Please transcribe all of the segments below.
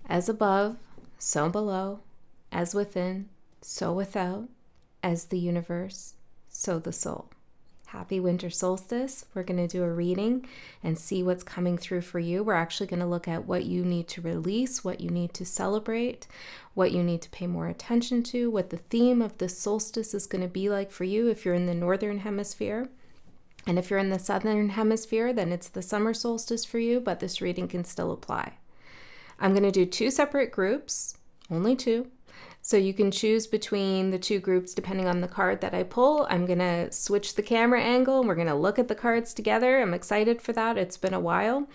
As above, so below, as within, so without, as the universe, so the soul. Happy winter solstice. We're going to do a reading and see what's coming through for you. We're actually going to look at what you need to release, what you need to celebrate, what you need to pay more attention to, what the theme of this solstice is going to be like for you if you're in the northern hemisphere. And if you're in the southern hemisphere, then it's the summer solstice for you, but this reading can still apply. I'm going to do 2 separate groups, only 2. So you can choose between the 2 groups depending on the card that I pull. I'm going to switch the camera angle and we're going to look at the cards together. I'm excited for that. It's been a while.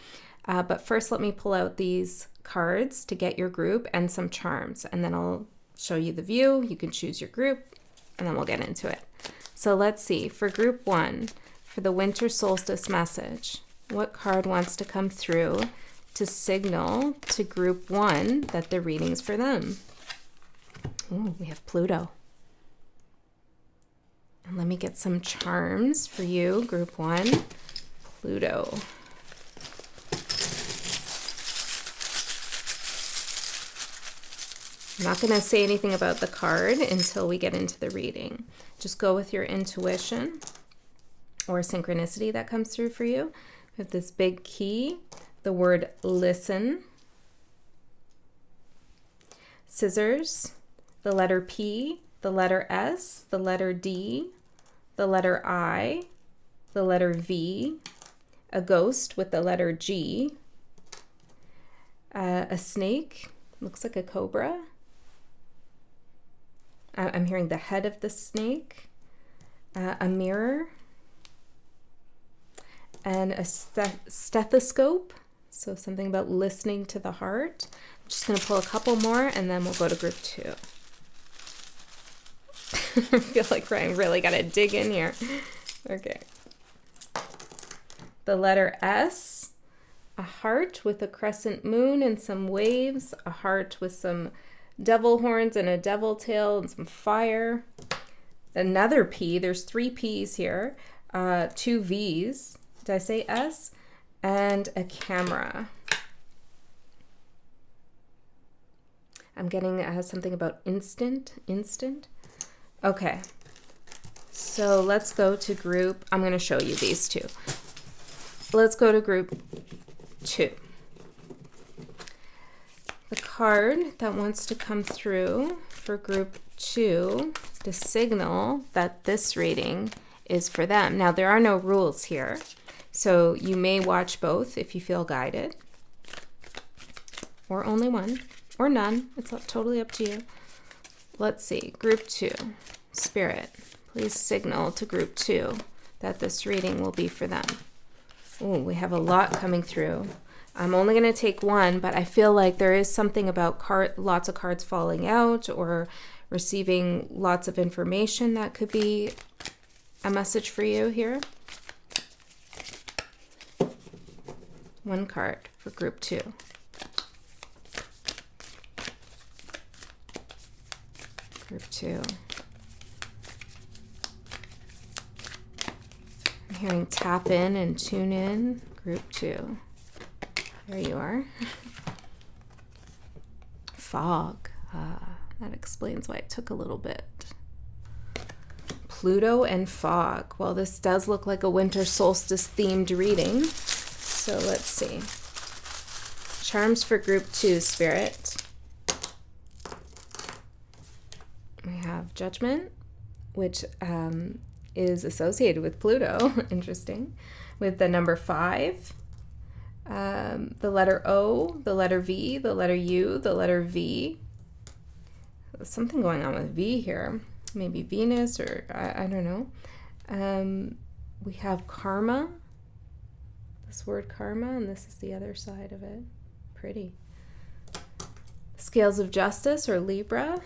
But first, let me pull out these cards to get your group and some charms. And then I'll show you the view. You can choose your group and then we'll get into it. So let's see. For group 1, for the winter solstice message, what card wants to come through to signal to group 1 that the reading's for them? Ooh, we have Pluto. And let me get some charms for you, group 1. Pluto. I'm not going to say anything about the card until we get into the reading. Just go with your intuition or synchronicity that comes through for you. We have this big key, the word listen. Scissors. The letter P, the letter S, the letter D, the letter I, the letter V, a ghost with the letter G, a snake, looks like a cobra. I'm hearing the head of the snake, a mirror, and a stethoscope, so something about listening to the heart. I'm just going to pull a couple more and then we'll go to group 2. I feel like I really got to dig in here. Okay. The letter S, a heart with a crescent moon and some waves, a heart with some devil horns and a devil tail and some fire. Another P, there's 3 P's here, 2 V's, did I say S? And a camera. I'm getting something about instant. Okay, so let's go to group, I'm going to show you these 2. Let's go to group 2. The card that wants to come through for group 2 to signal that this reading is for them. Now, there are no rules here, so you may watch both if you feel guided, or only one, or none. It's totally up to you. Let's see, group 2, Spirit, please signal to group 2 that this reading will be for them. Oh, we have a lot coming through. I'm only going to take one, but I feel like there is something about lots of cards falling out or receiving lots of information that could be a message for you here. One card for group 2. Group 2. I'm hearing tap in and tune in. Group 2. There you are. Fog. That explains why it took a little bit. Pluto and fog. Well, this does look like a winter solstice themed reading. So let's see. Charms for group 2, Spirit. We have Judgment, which is associated with Pluto. Interesting. With the number 5, the letter O, the letter V, the letter U, the letter V. There's something going on with V here. Maybe Venus or I don't know. We have karma. This word karma, and this is the other side of it. Pretty. Scales of Justice or Libra.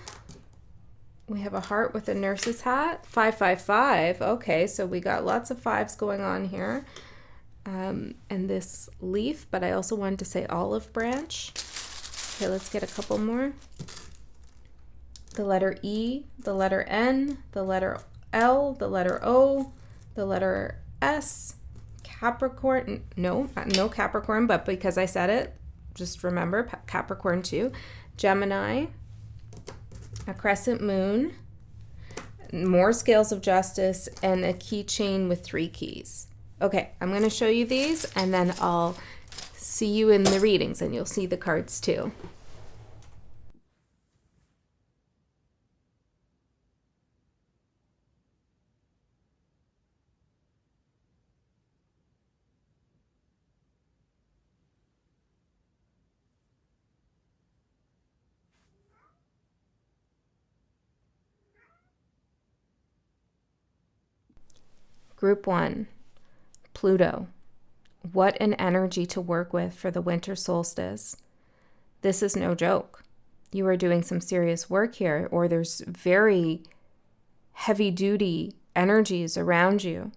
We have a heart with a nurse's hat. 555. Okay, so we got lots of 5s going on here. And this leaf, but I also wanted to say olive branch. Okay, let's get a couple more. The letter E, the letter N, the letter L, the letter O, the letter S, Capricorn. No Capricorn, but because I said it, just remember Capricorn 2, Gemini, a crescent moon, more scales of justice, and a keychain with 3 keys. Okay, I'm going to show you these, and then I'll see you in the readings, and you'll see the cards too. Group 1, Pluto. What an energy to work with for the winter solstice. This is no joke. You are doing some serious work here, or there's very heavy-duty energies around you.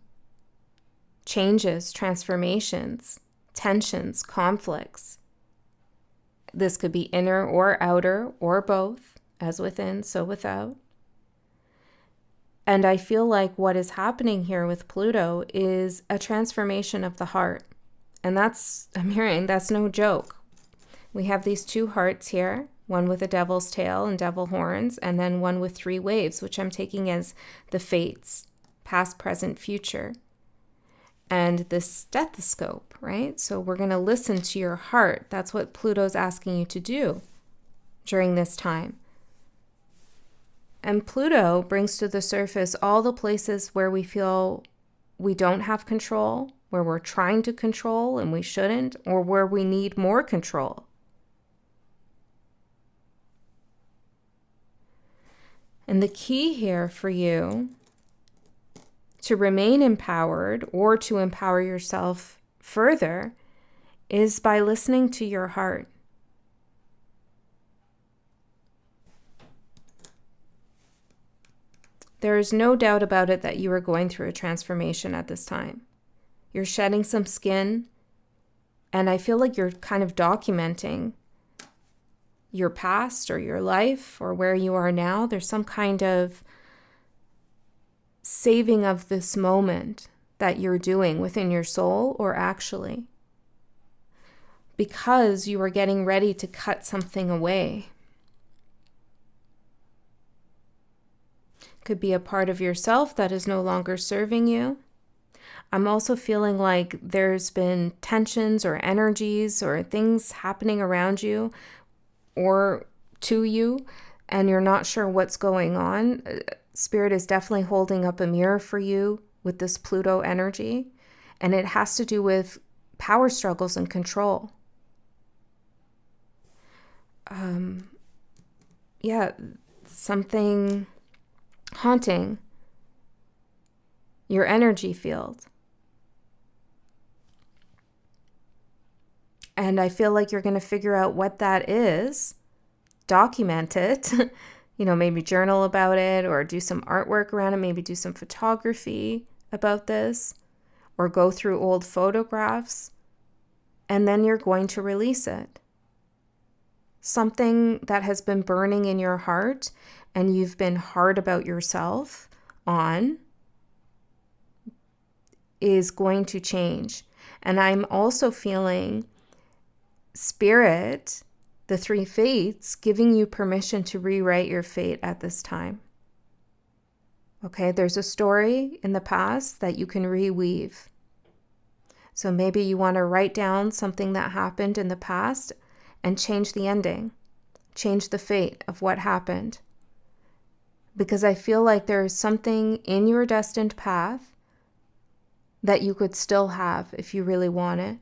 Changes, transformations, tensions, conflicts. This could be inner or outer, or both, as within, so without. And I feel like what is happening here with Pluto is a transformation of the heart. And I'm hearing that's no joke. We have these 2 hearts here, one with a devil's tail and devil horns, and then one with 3 waves, which I'm taking as the fates, past, present, future. And the stethoscope, right? So we're going to listen to your heart. That's what Pluto's asking you to do during this time. And Pluto brings to the surface all the places where we feel we don't have control, where we're trying to control and we shouldn't, or where we need more control. And the key here for you to remain empowered or to empower yourself further is by listening to your heart. There is no doubt about it that you are going through a transformation at this time. You're shedding some skin, and I feel like you're kind of documenting your past or your life or where you are now. There's some kind of saving of this moment that you're doing within your soul, or actually, because you are getting ready to cut something away. Could be a part of yourself that is no longer serving you. I'm also feeling like there's been tensions or energies or things happening around you or to you, and you're not sure what's going on. Spirit is definitely holding up a mirror for you with this Pluto energy, and it has to do with power struggles and control. Something haunting your energy field. And I feel like you're going to figure out what that is, document it, maybe journal about it or do some artwork around it, maybe do some photography about this or go through old photographs, and then you're going to release it. Something that has been burning in your heart and you've been hard about yourself on is going to change. And I'm also feeling Spirit, the 3 fates, giving you permission to rewrite your fate at this time. Okay, there's a story in the past that you can reweave. So maybe you want to write down something that happened in the past and change the ending, change the fate of what happened. Because I feel like there is something in your destined path that you could still have if you really want it.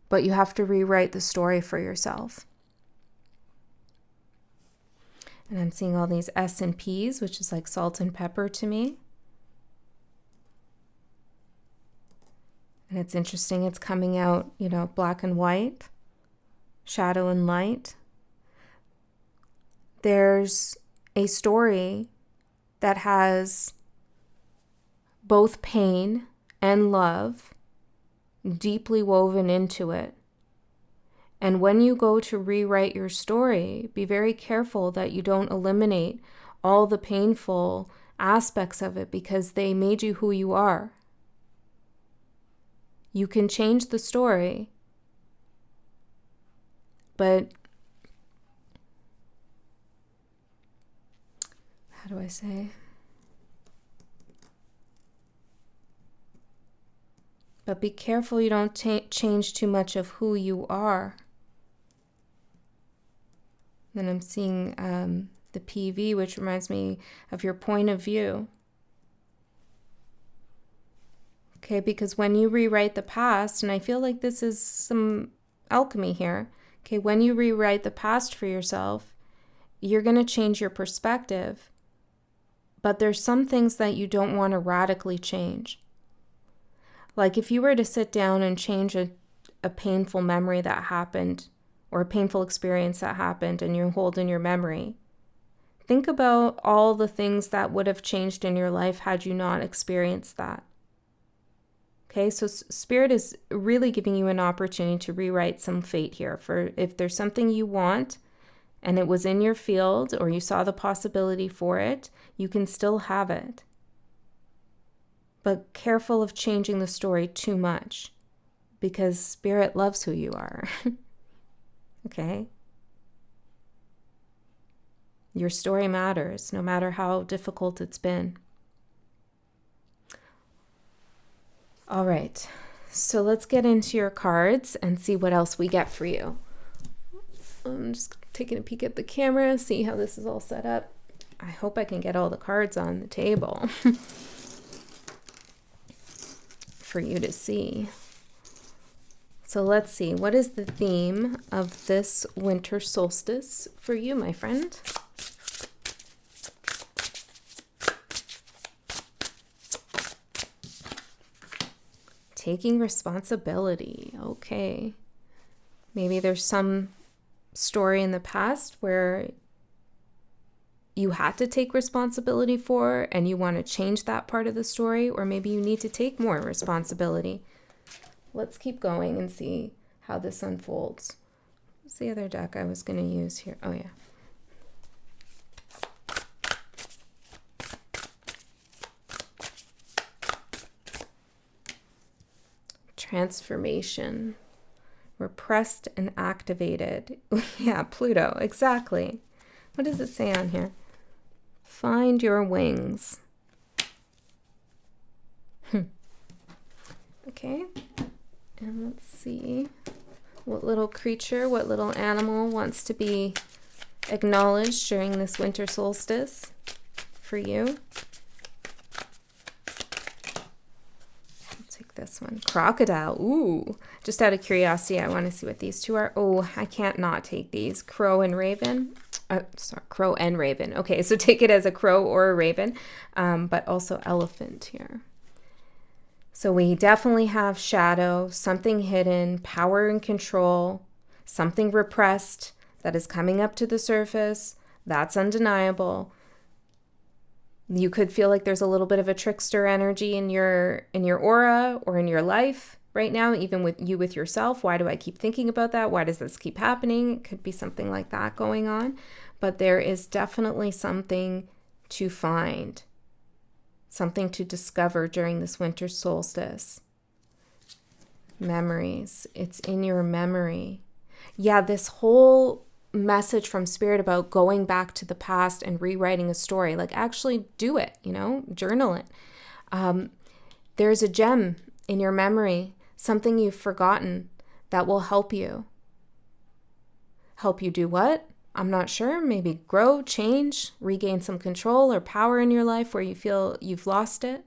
But you have to rewrite the story for yourself. And I'm seeing all these S and Ps, which is like salt and pepper to me. And it's interesting, it's coming out, black and white, shadow and light. There's a story that has both pain and love deeply woven into it. And when you go to rewrite your story, be very careful that you don't eliminate all the painful aspects of it because they made you who you are. You can change the story, But how do I say? But be careful you don't change too much of who you are. Then I'm seeing the PV, which reminds me of your point of view. Okay, because when you rewrite the past, and I feel like this is some alchemy here. Okay, when you rewrite the past for yourself, you're going to change your perspective. But there's some things that you don't want to radically change. Like if you were to sit down and change a painful memory that happened, or a painful experience that happened and you hold in your memory, think about all the things that would have changed in your life had you not experienced that. Okay, so Spirit is really giving you an opportunity to rewrite some fate here. For if there's something you want and it was in your field or you saw the possibility for it, you can still have it. But careful of changing the story too much, because Spirit loves who you are. Okay? Your story matters, no matter how difficult it's been. All right, so let's get into your cards and see what else we get for you. I'm just taking a peek at the camera, see how this is all set up. I hope I can get all the cards on the table for you to see. So let's see, what is the theme of this winter solstice for you, my friend? Taking responsibility. Okay. Maybe there's some story in the past where you had to take responsibility for and you want to change that part of the story, or maybe you need to take more responsibility. Let's keep going and see how this unfolds. What's the other deck I was going to use here? Oh, yeah. Transformation. Repressed and activated. Yeah, Pluto, exactly. What does it say on here? Find your wings. Okay. And let's see what little creature, what little animal wants to be acknowledged during this winter solstice for you. I'll take this one. Crocodile. Ooh. Just out of curiosity, I want to see what these two are. Oh, I can't not take these. Crow and raven. Sorry, crow and raven. Okay, so take it as a crow or a raven, but also elephant here. So we definitely have shadow, something hidden, power and control, something repressed that is coming up to the surface. That's undeniable. You could feel like there's a little bit of a trickster energy in your aura or in your life right now, even with yourself. Why do I keep thinking about that? Why does this keep happening? It could be something like that going on. But there is definitely something to find. Something to discover during this winter solstice. Memories. It's in your memory. Yeah, this whole message from Spirit about going back to the past and rewriting a story, like actually do it, journal it. There's a gem in your memory, something you've forgotten that will help you. Help you do what? I'm not sure, maybe grow, change, regain some control or power in your life where you feel you've lost it.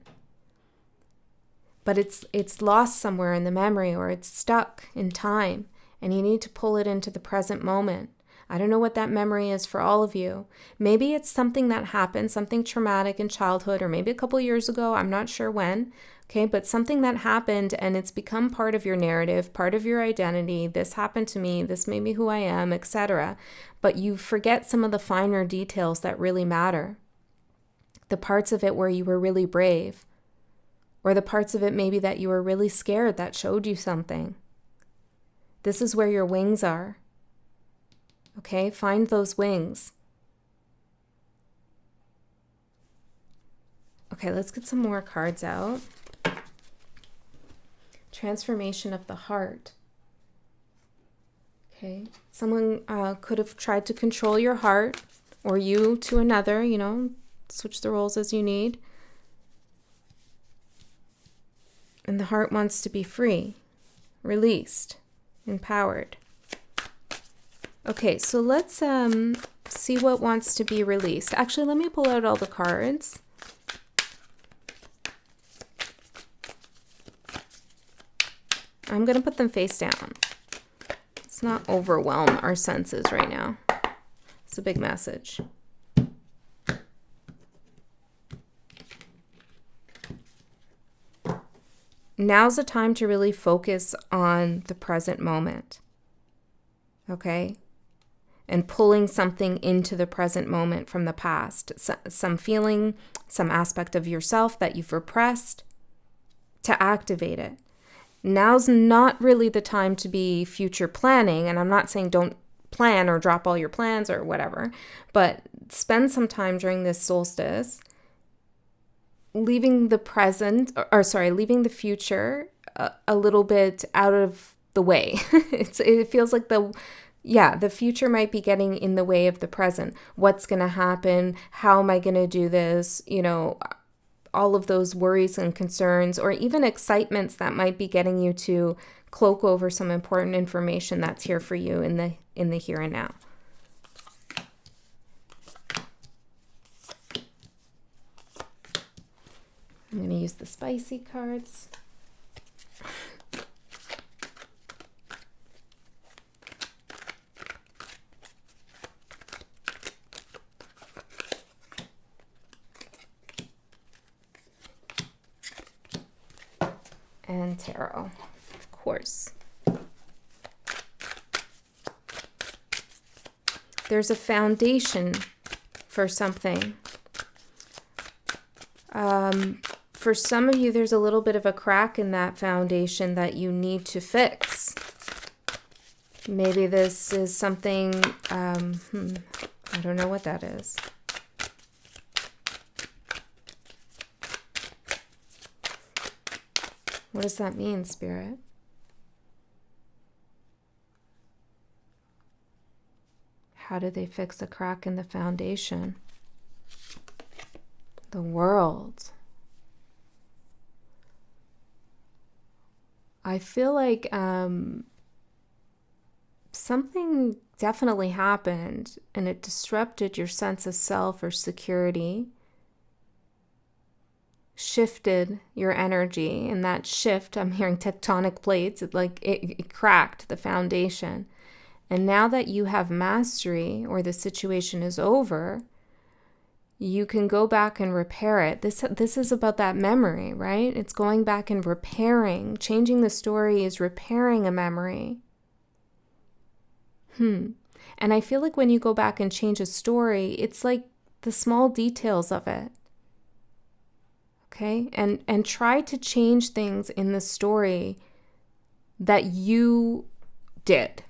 But it's lost somewhere in the memory, or it's stuck in time, and you need to pull it into the present moment. I don't know what that memory is for all of you. Maybe it's something that happened, something traumatic in childhood, or maybe a couple years ago, I'm not sure when. Okay, but something that happened and it's become part of your narrative, part of your identity. This happened to me, this made me who I am, etc. But you forget some of the finer details that really matter. The parts of it where you were really brave, or the parts of it maybe that you were really scared that showed you something. This is where your wings are. Okay, find those wings. Okay, let's get some more cards out. Transformation of the heart. Okay. Someone could have tried to control your heart, or you to another, you know, switch the roles as you need. And the heart wants to be free, released, empowered. Okay, so let's see what wants to be released. Actually, let me pull out all the cards. I'm going to put them face down. Let's not overwhelm our senses right now. It's a big message. Now's the time to really focus on the present moment. Okay? And pulling something into the present moment from the past. Some feeling, some aspect of yourself that you've repressed, to activate it. Now's not really the time to be future planning, and I'm not saying don't plan or drop all your plans or whatever, but spend some time during this solstice leaving the present, leaving the future a little bit out of the way. It feels like the future might be getting in the way of the present. What's going to happen? How am I going to do this? You know, all of those worries and concerns, or even excitements that might be getting you to cloak over some important information that's here for you in the here and now. I'm going to use the spicy cards. And tarot, of course. There's a foundation for something. For some of you, there's a little bit of a crack in that foundation that you need to fix. Maybe this is something, I don't know what that is. What does that mean, Spirit? How do they fix a crack in the foundation? The world. I feel like something definitely happened and it disrupted your sense of self or security, shifted your energy, and that shift, I'm hearing tectonic plates, it cracked the foundation. And now that you have mastery, or the situation is over, you can go back and repair it. This is about that memory, right? It's going back and repairing. Changing the story is repairing a memory. And I feel like when you go back and change a story, it's like the small details of it. Okay? And try to change things in the story that you did.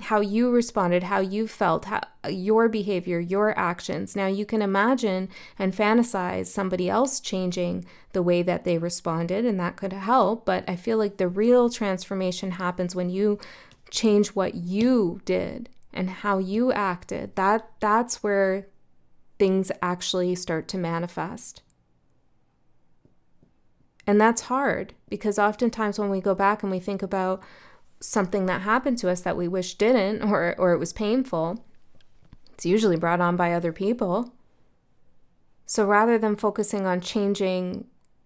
How you responded, how you felt, your behavior, your actions. Now you can imagine and fantasize somebody else changing the way that they responded, and that could help. But I feel like the real transformation happens when you change what you did and how you acted. That's where things actually start to manifest. And that's hard, because oftentimes when we go back and we think about something that happened to us that we wish didn't, or it was painful, it's usually brought on by other people. So rather than focusing on changing,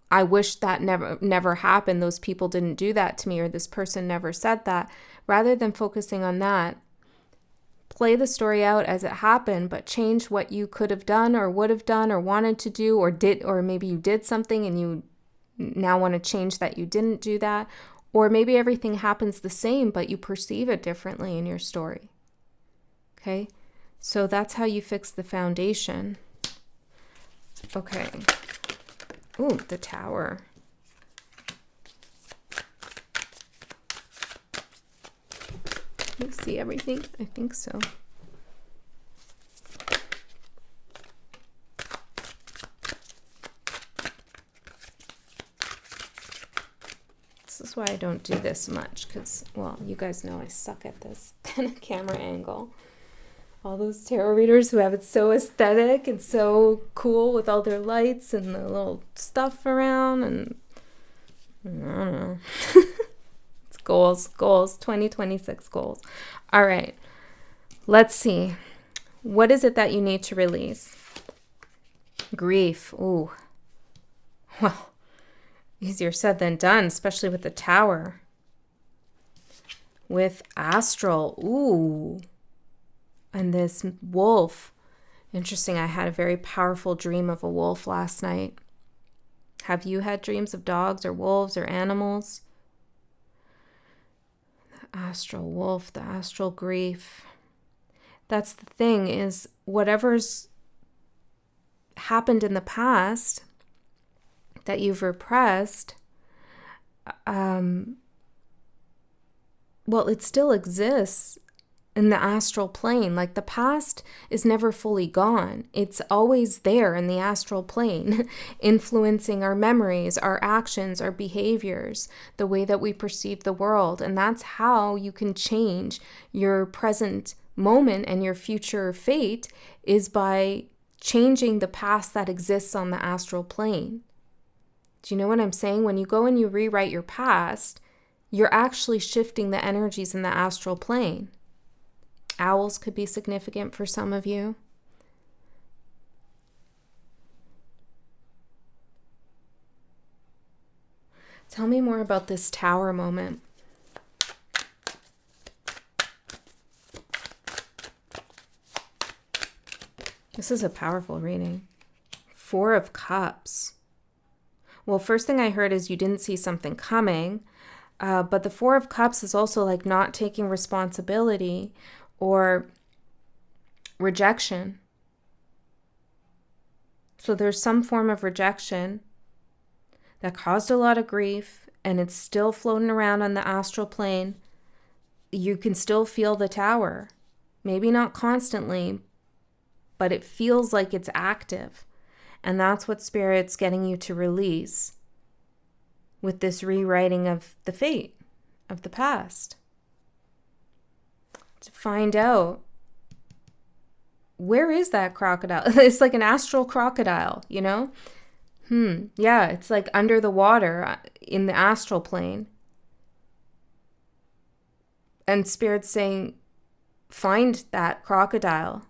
I wish that never happened, those people didn't do that to me, or this person never said that, rather than focusing on that, play the story out as it happened, but change what you could have done or would have done or wanted to do or did, or maybe you did something and you now want to change that you didn't do that. Or maybe everything happens the same, but you perceive it differently in your story. Okay? So that's how you fix the foundation. Okay. Ooh, the Tower. Can you see everything? I think so. This is That's why I don't do this much because, well, you guys know I suck at this kind of camera angle. All those tarot readers who have it so aesthetic and so cool with all their lights and the little stuff around, and I don't know. It's goals, 2026 goals. All right, let's see. What is it that you need to release? Grief. Ooh. Well, easier said than done, especially with the Tower. With Astral. Ooh. And this wolf. Interesting. I had a very powerful dream of a wolf last night. Have you had dreams of dogs or wolves or animals? The astral wolf, the astral grief. That's the thing, is whatever's happened in the past that you've repressed, well, it still exists in the astral plane. Like, the past is never fully gone. It's always there in the astral plane, influencing our memories, our actions, our behaviors, the way that we perceive the world. And that's how you can change your present moment and your future fate, is by changing the past that exists on the astral plane. Do you know what I'm saying? When you go and you rewrite your past, you're actually shifting the energies in the astral plane. Owls could be significant for some of you. Tell me more about this Tower moment. This is a powerful reading. 4 of Cups. Well, first thing I heard is you didn't see something coming, but the 4 of Cups is also like not taking responsibility or rejection. So there's some form of rejection that caused a lot of grief, and it's still floating around on the astral plane. You can still feel the Tower. Maybe not constantly, but it feels like it's active. And that's what Spirit's getting you to release with this rewriting of the fate of the past. To find out, where is that crocodile? It's like an astral crocodile, you know? Yeah, it's like under the water in the astral plane. And Spirit's saying, find that crocodile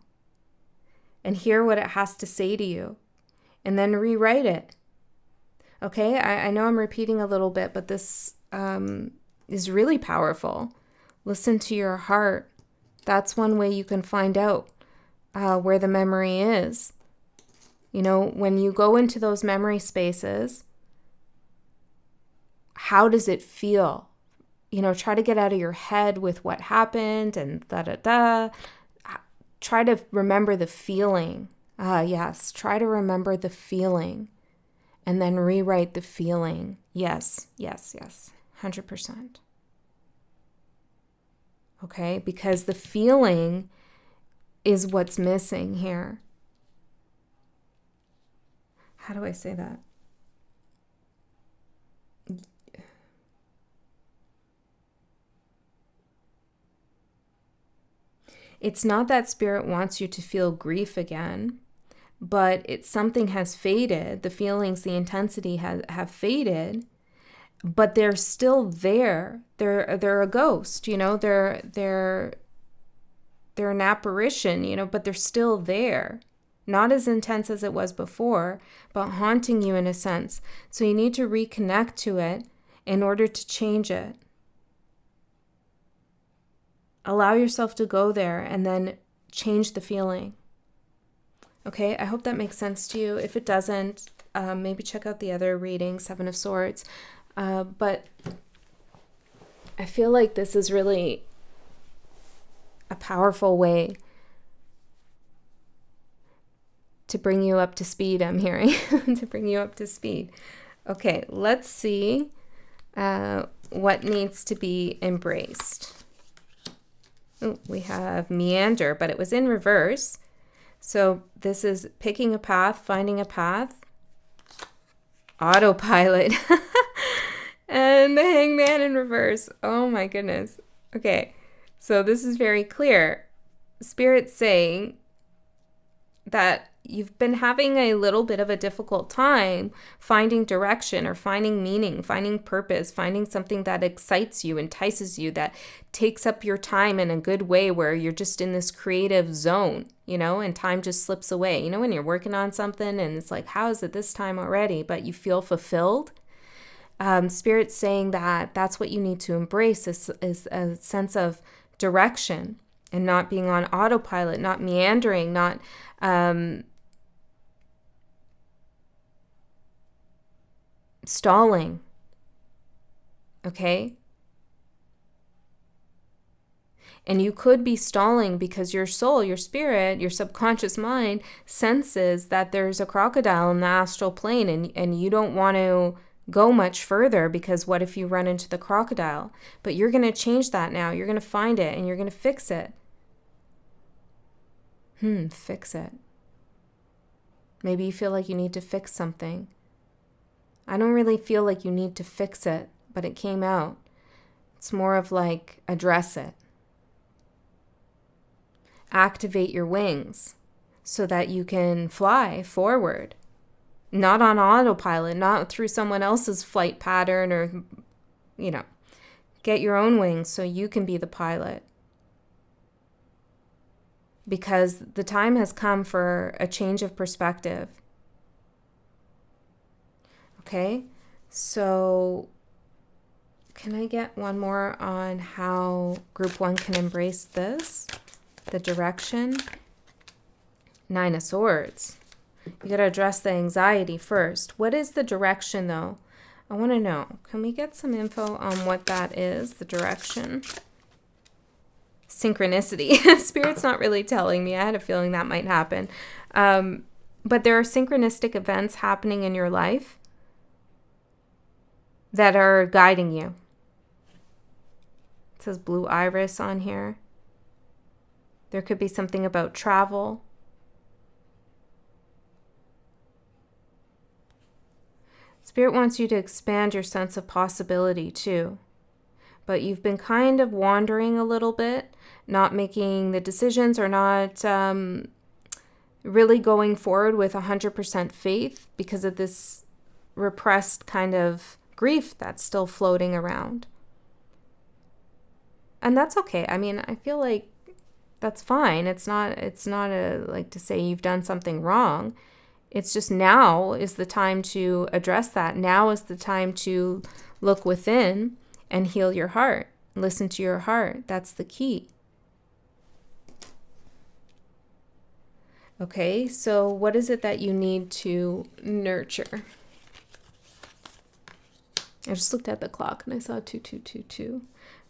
and hear what it has to say to you, and then rewrite it. Okay, I know I'm repeating a little bit, but this is really powerful. Listen to your heart. That's one way you can find out where the memory is. You know, when you go into those memory spaces, how does it feel? You know, try to get out of your head with what happened and da-da-da. Try to remember the feeling. Yes, try to remember the feeling and then rewrite the feeling. Yes, 100%. Okay, because the feeling is what's missing here. How do I say that? It's not that Spirit wants you to feel grief again, but it's something has faded. The feelings, the intensity have faded, but they're still there. They're a ghost, you know, they're an apparition, you know, but they're still there. Not as intense as it was before, but haunting you in a sense. So you need to reconnect to it in order to change it. Allow yourself to go there and then change the feeling. Okay, I hope that makes sense to you. If it doesn't, maybe check out the other reading, 7 of Swords. But I feel like this is really a powerful way to bring you up to speed, I'm hearing, to bring you up to speed. Okay, let's see what needs to be embraced. Ooh, we have meander, but it was in reverse. So this is picking a path, finding a path. Autopilot. And the Hangman in reverse. Oh my goodness. Okay, so this is very clear. Spirit's saying that you've been having a little bit of a difficult time finding direction or finding meaning, finding purpose, finding something that excites you, entices you, that takes up your time in a good way where you're just in this creative zone, and time just slips away. When you're working on something and it's like, how is it this time already? But you feel fulfilled. Spirit's saying that that's what you need to embrace is a sense of direction and not being on autopilot, not meandering, not stalling. Okay? And you could be stalling because your soul, your spirit, your subconscious mind senses that there's a crocodile in the astral plane and you don't want to go much further because what if you run into the crocodile? But you're going to change that now. You're going to find it and you're going to fix it. Fix it. Maybe you feel like you need to fix something. I don't really feel like you need to fix it, but it came out. It's more of like address it. Activate your wings so that you can fly forward. Not on autopilot, not through someone else's flight pattern or, get your own wings so you can be the pilot. Because the time has come for a change of perspective. Okay, so can I get one more on how group 1 can embrace this? The direction. 9 of Swords. You got to address the anxiety first. What is the direction, though? I want to know. Can we get some info on what that is, the direction? Synchronicity. Spirit's not really telling me. I had a feeling that might happen. But there are synchronistic events happening in your life that are guiding you. It says blue iris on here. There could be something about travel. Spirit wants you to expand your sense of possibility too. But you've been kind of wandering a little bit, not making the decisions or not really going forward with 100% faith because of this repressed kind of grief that's still floating around. And that's okay. I mean, I feel like that's fine. It's not like to say you've done something wrong. It's just now is the time to address that. Now is the time to look within and heal your heart. Listen to your heart. That's the key. Okay, so what is it that you need to nurture? I just looked at the clock and I saw 2222.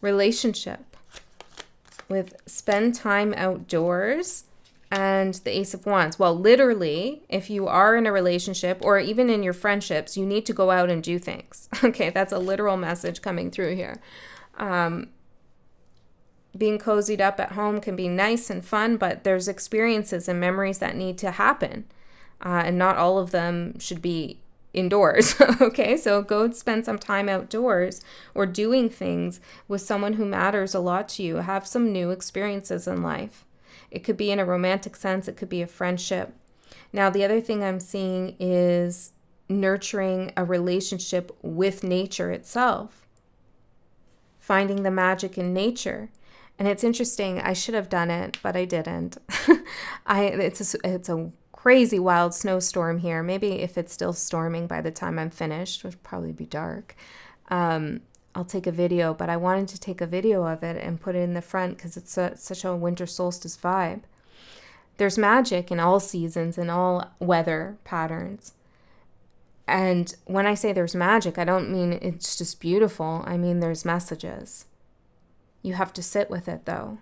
Relationship with spend time outdoors and the Ace of Wands. Well, literally, if you are in a relationship or even in your friendships, you need to go out and do things. Okay, that's a literal message coming through here. Being cozied up at home can be nice and fun, but there's experiences and memories that need to happen. And not all of them should be indoors. Okay, so go spend some time outdoors or doing things with someone who matters a lot to you. Have some new experiences in life. It could be in a romantic sense. It could be a friendship. Now, the other thing I'm seeing is nurturing a relationship with nature itself. Finding the magic in nature. And it's interesting. I should have done it, but I didn't. It's a crazy wild snowstorm here. Maybe if it's still storming by the time I'm finished, it would probably be dark. I'll take a video, but I wanted to take a video of it and put it in the front because it's such a winter solstice vibe. There's magic in all seasons and all weather patterns. And when I say there's magic, I don't mean it's just beautiful. I mean there's messages. You have to sit with it though.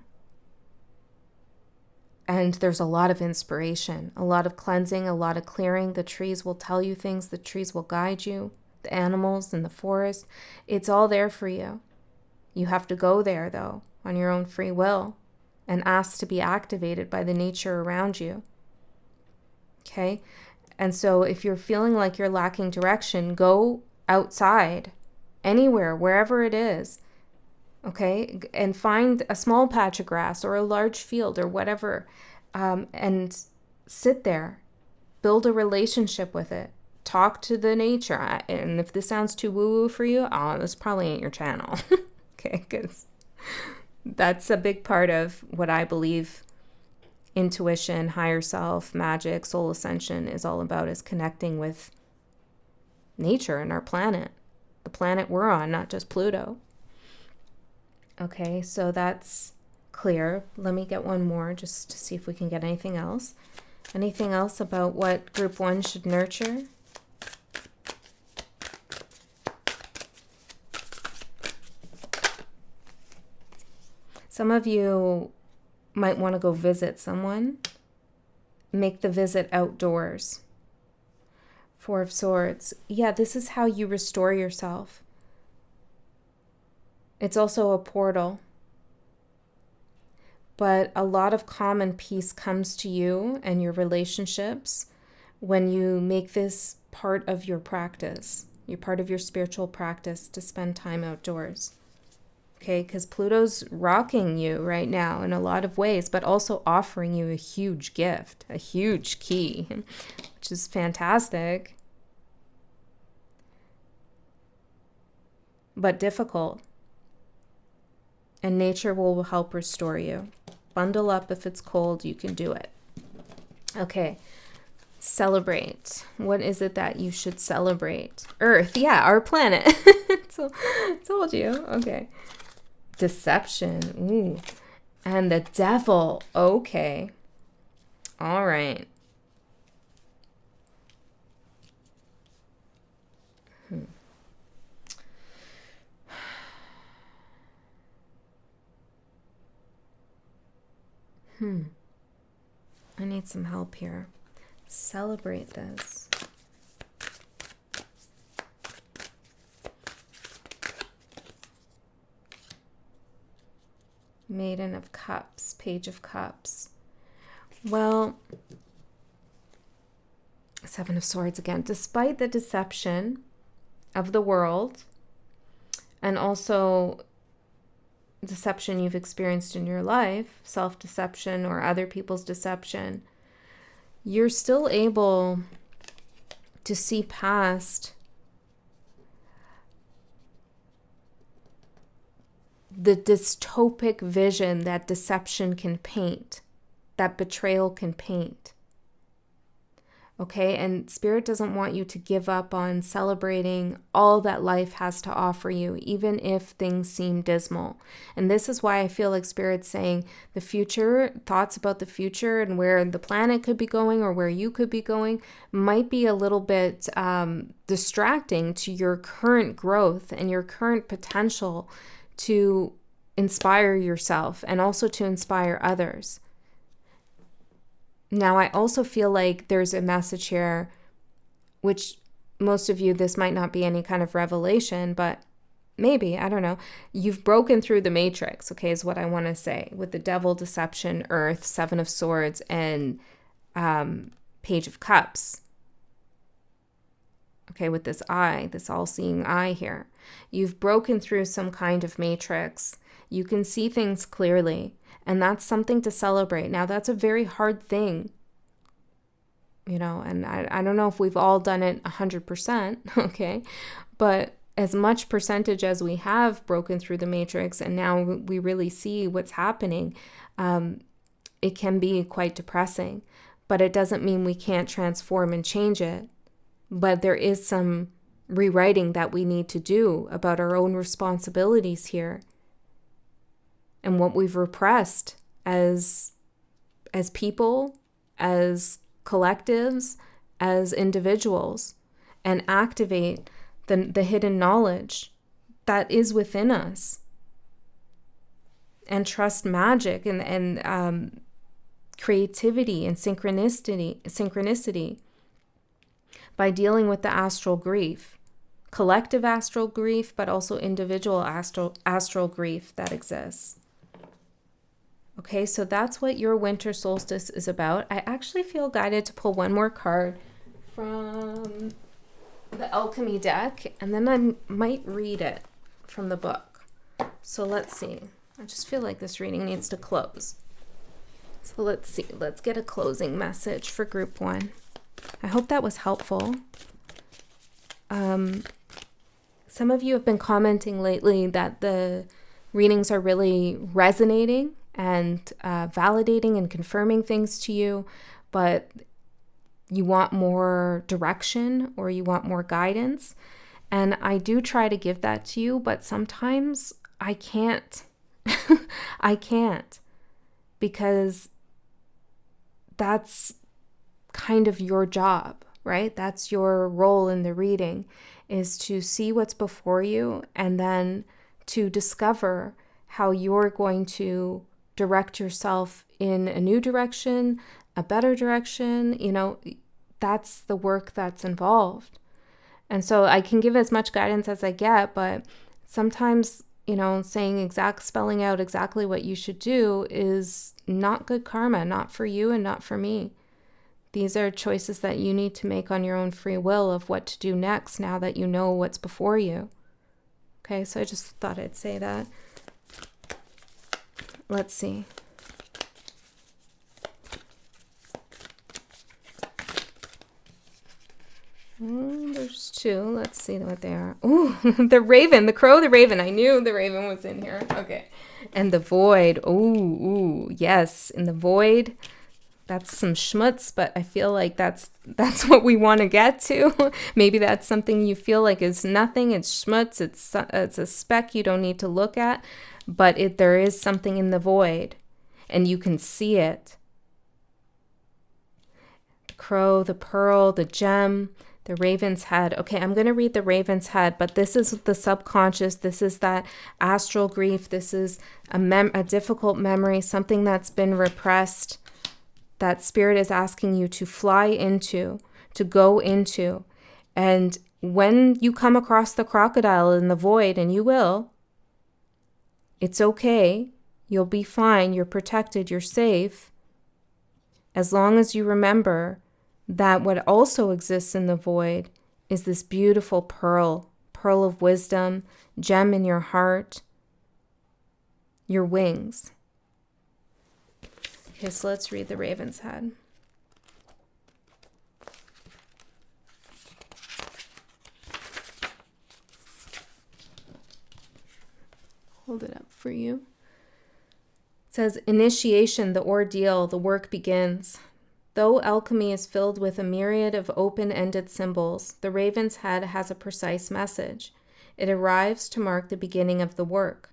And there's a lot of inspiration, a lot of cleansing, a lot of clearing. The trees will tell you things. The trees will guide you. The animals in the forest. It's all there for you. You have to go there, though, on your own free will and ask to be activated by the nature around you. Okay? And so if you're feeling like you're lacking direction, go outside anywhere, wherever it is. Okay, and find a small patch of grass or a large field or whatever, and sit there, build a relationship with it, talk to the nature. And if this sounds too woo-woo for you, this probably ain't your channel. Okay, because that's a big part of what I believe intuition, higher self, magic, soul ascension is all about, is connecting with nature and our planet, the planet we're on, not just Pluto. Okay, so that's clear. Let me get one more just to see if we can get anything else. Anything else about what group 1 should nurture? Some of you might want to go visit someone. Make the visit outdoors. 4 of Swords. Yeah, this is how you restore yourself. It's also a portal. But a lot of calm and peace comes to you and your relationships when you make this part of your practice. You're part of your spiritual practice to spend time outdoors. Okay, because Pluto's rocking you right now in a lot of ways, but also offering you a huge gift, a huge key, which is fantastic, but difficult. And nature will help restore you. Bundle up if it's cold, you can do it. Okay, celebrate. What is it that you should celebrate? Earth, yeah, our planet. So, told you, okay. Deception, ooh. And the devil, okay. All right. I need some help here. Celebrate this. Maiden of Cups, Page of Cups. Well, Seven of Swords again. Despite the deception of the world and also deception you've experienced in your life, self-deception or other people's deception, you're still able to see past the dystopic vision that deception can paint, that betrayal can paint. Okay, and Spirit doesn't want you to give up on celebrating all that life has to offer you, even if things seem dismal. And this is why I feel like Spirit's saying the future, thoughts about the future and where the planet could be going or where you could be going might be a little bit distracting to your current growth and your current potential to inspire yourself and also to inspire others. Now, I also feel like there's a message here, which most of you, this might not be any kind of revelation, but maybe, I don't know. You've broken through the matrix, okay, is what I want to say, with the devil, deception, earth, Seven of Swords, and Page of Cups. Okay, with this eye, this all-seeing eye here. You've broken through some kind of matrix. You can see things clearly. And that's something to celebrate. Now, that's a very hard thing, you know, and I don't know if we've all done it 100%, okay? But as much percentage as we have broken through the matrix and now we really see what's happening, it can be quite depressing. But it doesn't mean we can't transform and change it. But there is some rewriting that we need to do about our own responsibilities here. And what we've repressed as people, as collectives, as individuals, and activate the hidden knowledge that is within us. And trust magic and creativity and synchronicity by dealing with the astral grief. Collective astral grief, but also individual astral grief that exists. Okay, so that's what your winter solstice is about. I actually feel guided to pull one more card from the alchemy deck, and then I might read it from the book. So let's see. I just feel like this reading needs to close. So let's see. Let's get a closing message for group 1. I hope that was helpful. Some of you have been commenting lately that the readings are really resonating and validating and confirming things to you, but you want more direction or you want more guidance. And I do try to give that to you, but sometimes I can't. I can't, because that's kind of your job, right? That's your role in the reading, is to see what's before you and then to discover how you're going to direct yourself in a new direction, a better direction. You know, that's the work that's involved. And so I can give as much guidance as I get, but sometimes, you know, spelling out exactly what you should do is not good karma, not for you and not for me. These are choices that you need to make on your own free will of what to do next now that you know what's before you. Okay, so I just thought I'd say that. Let's see. There's 2. Let's see what they are. Ooh, the raven, the crow, the raven. I knew the raven was in here. Okay. And the void. Ooh, yes. In the void, that's some schmutz, but I feel like that's what we want to get to. Maybe that's something you feel like is nothing. It's schmutz. It's a speck you don't need to look at, but there is something in the void, and you can see it. The crow, the pearl, the gem, the raven's head. Okay, I'm going to read the raven's head, but this is the subconscious. This is that astral grief. This is a difficult memory, something that's been repressed, that spirit is asking you to fly into, to go into. And when you come across the crocodile in the void, and you will, it's okay. You'll be fine. You're protected. You're safe. As long as you remember that what also exists in the void is this beautiful pearl of wisdom, gem in your heart, your wings. Okay, so let's read the raven's head. Hold it up for you. It says, initiation, the ordeal, the work begins. Though alchemy is filled with a myriad of open-ended symbols, the raven's head has a precise message. It arrives to mark the beginning of the work.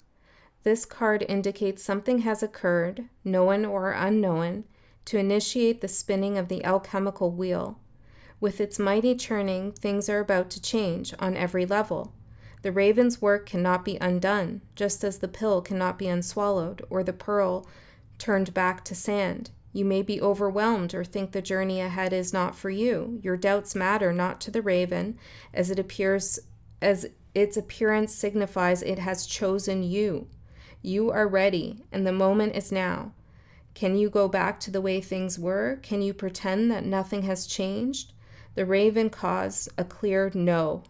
This card indicates something has occurred, known or unknown, to initiate the spinning of the alchemical wheel. With its mighty churning, things are about to change on every level. The raven's work cannot be undone, just as the pill cannot be unswallowed or the pearl turned back to sand. You may be overwhelmed or think the journey ahead is not for you. Your doubts matter not to the raven, as its appearance signifies it has chosen you. You are ready, and the moment is now. Can you go back to the way things were? Can you pretend that nothing has changed? The raven caws a clear no.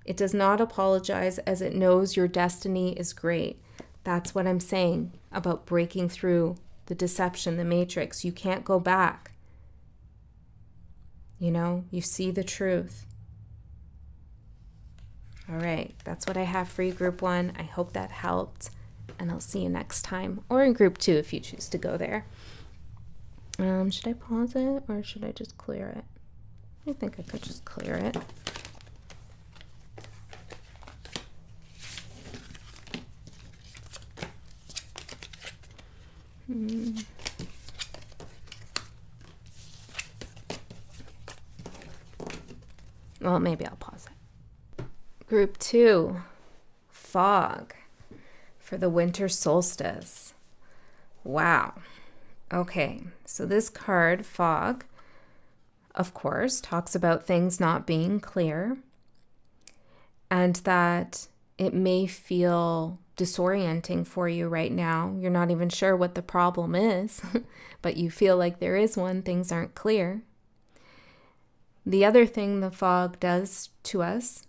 It does not apologize, as it knows your destiny is great. That's what I'm saying about breaking through the deception, the matrix. You can't go back. You know, you see the truth. All right, that's what I have for you, Group 1. I hope that helped, and I'll see you next time, or in Group 2 if you choose to go there. Should I pause it, or should I just clear it? I think I could just clear it. Well, maybe I'll pause it. Group 2, fog for the winter solstice. Wow. Okay, so this card, fog, of course, talks about things not being clear, and that it may feel disorienting for you right now. You're not even sure what the problem is, but you feel like there is one. Things aren't clear. The other thing the fog does to us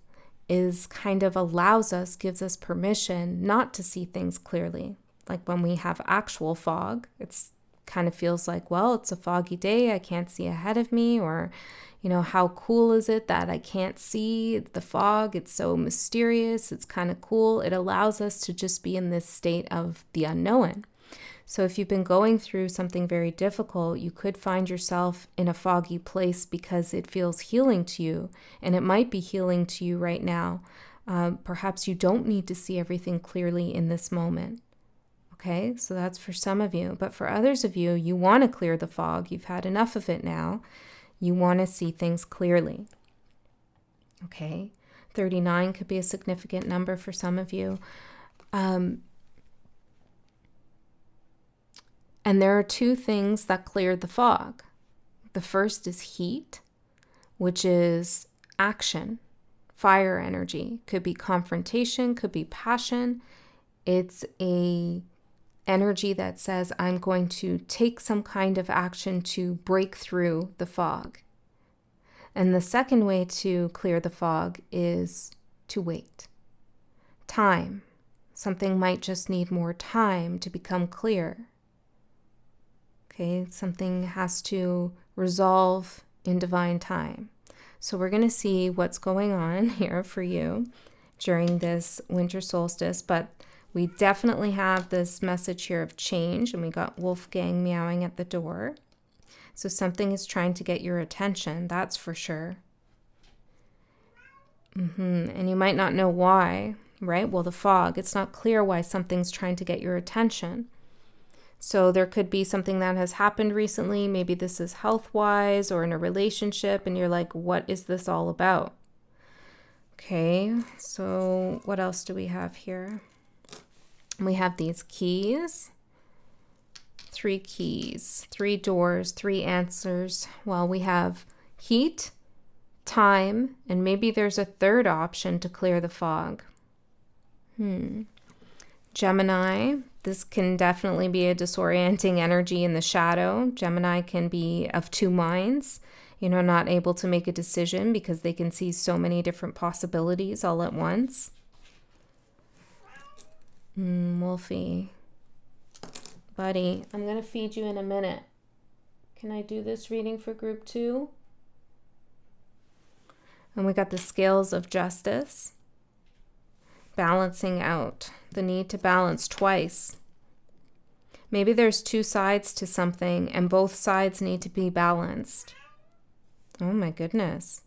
is kind of allows us, gives us permission not to see things clearly. Like when we have actual fog, it's kind of feels like, well, it's a foggy day, I can't see ahead of me, or, how cool is it that I can't see the fog? It's so mysterious, it's kind of cool. It allows us to just be in this state of the unknown. So if you've been going through something very difficult, you could find yourself in a foggy place because it feels healing to you, and it might be healing to you right now. Perhaps you don't need to see everything clearly in this moment. Okay, so that's for some of you. But for others of you, you want to clear the fog. You've had enough of it now. You want to see things clearly. Okay, 39 could be a significant number for some of you. And there are two things that clear the fog. The first is heat, which is action, fire energy. Could be confrontation, could be passion. It's a energy that says, I'm going to take some kind of action to break through the fog. And the second way to clear the fog is to wait. Time. Something might just need more time to become clear. Okay, something has to resolve in divine time. So we're going to see what's going on here for you during this winter solstice, but we definitely have this message here of change, and we got Wolfgang meowing at the door. So something is trying to get your attention, that's for sure. And you might not know why, right? Well, the fog, it's not clear why something's trying to get your attention. So there could be something that has happened recently. Maybe this is health-wise or in a relationship, and you're like, what is this all about? Okay, so what else do we have here? We have these keys. 3 keys, 3 doors, 3 answers. Well, we have heat, time, and maybe there's a third option to clear the fog. Gemini, this can definitely be a disorienting energy in the shadow. Gemini can be of 2 minds, not able to make a decision because they can see so many different possibilities all at once. Wolfie, buddy, I'm going to feed you in a minute. Can I do this reading for group 2? And we got the scales of justice. Balancing out, the need to balance twice. Maybe there's 2 sides to something and both sides need to be balanced. Oh my goodness.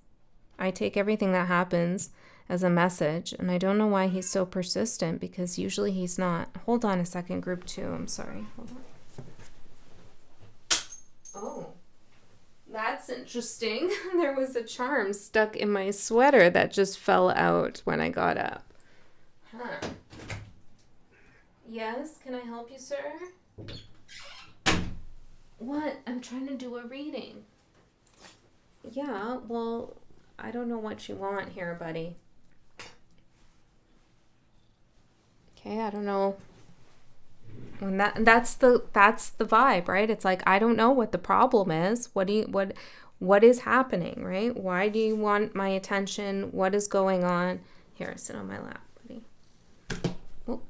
I take everything that happens as a message, and I don't know why he's so persistent, because usually he's not. Hold on a second, group 2, I'm sorry. Hold on. Oh, that's interesting. There was a charm stuck in my sweater that just fell out when I got up. Huh. Yes, can I help you, sir? What? I'm trying to do a reading. Yeah, well, I don't know what you want here, buddy. Okay, I don't know. When that's the vibe, right? It's like, I don't know what the problem is. What is happening, right? Why do you want my attention? What is going on? Here, sit on my lap, buddy. Oh.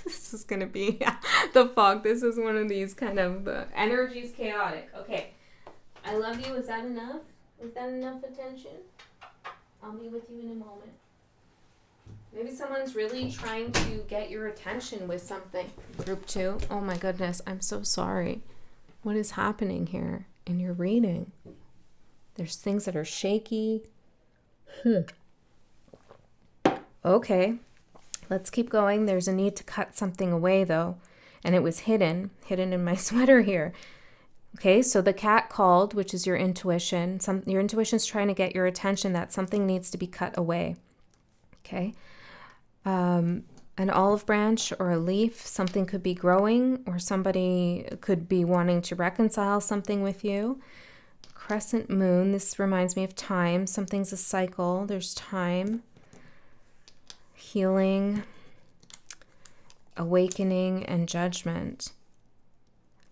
This is going to be the fog. This is one of these kind of, the energy's chaotic. Okay. I love you. Is that enough? Is that enough attention? I'll be with you in a moment. Maybe someone's really trying to get your attention with something. Group 2. Oh my goodness. I'm so sorry. What is happening here in your reading? There's things that are shaky. Okay. Let's keep going. There's a need to cut something away though. And it was hidden in my sweater here. Okay, so the cat called, which is your intuition. Your intuition's trying to get your attention that something needs to be cut away. Okay. An olive branch or a leaf, something could be growing, or somebody could be wanting to reconcile something with you. Crescent moon, this reminds me of time. Something's a cycle. There's time, healing, awakening, and judgment.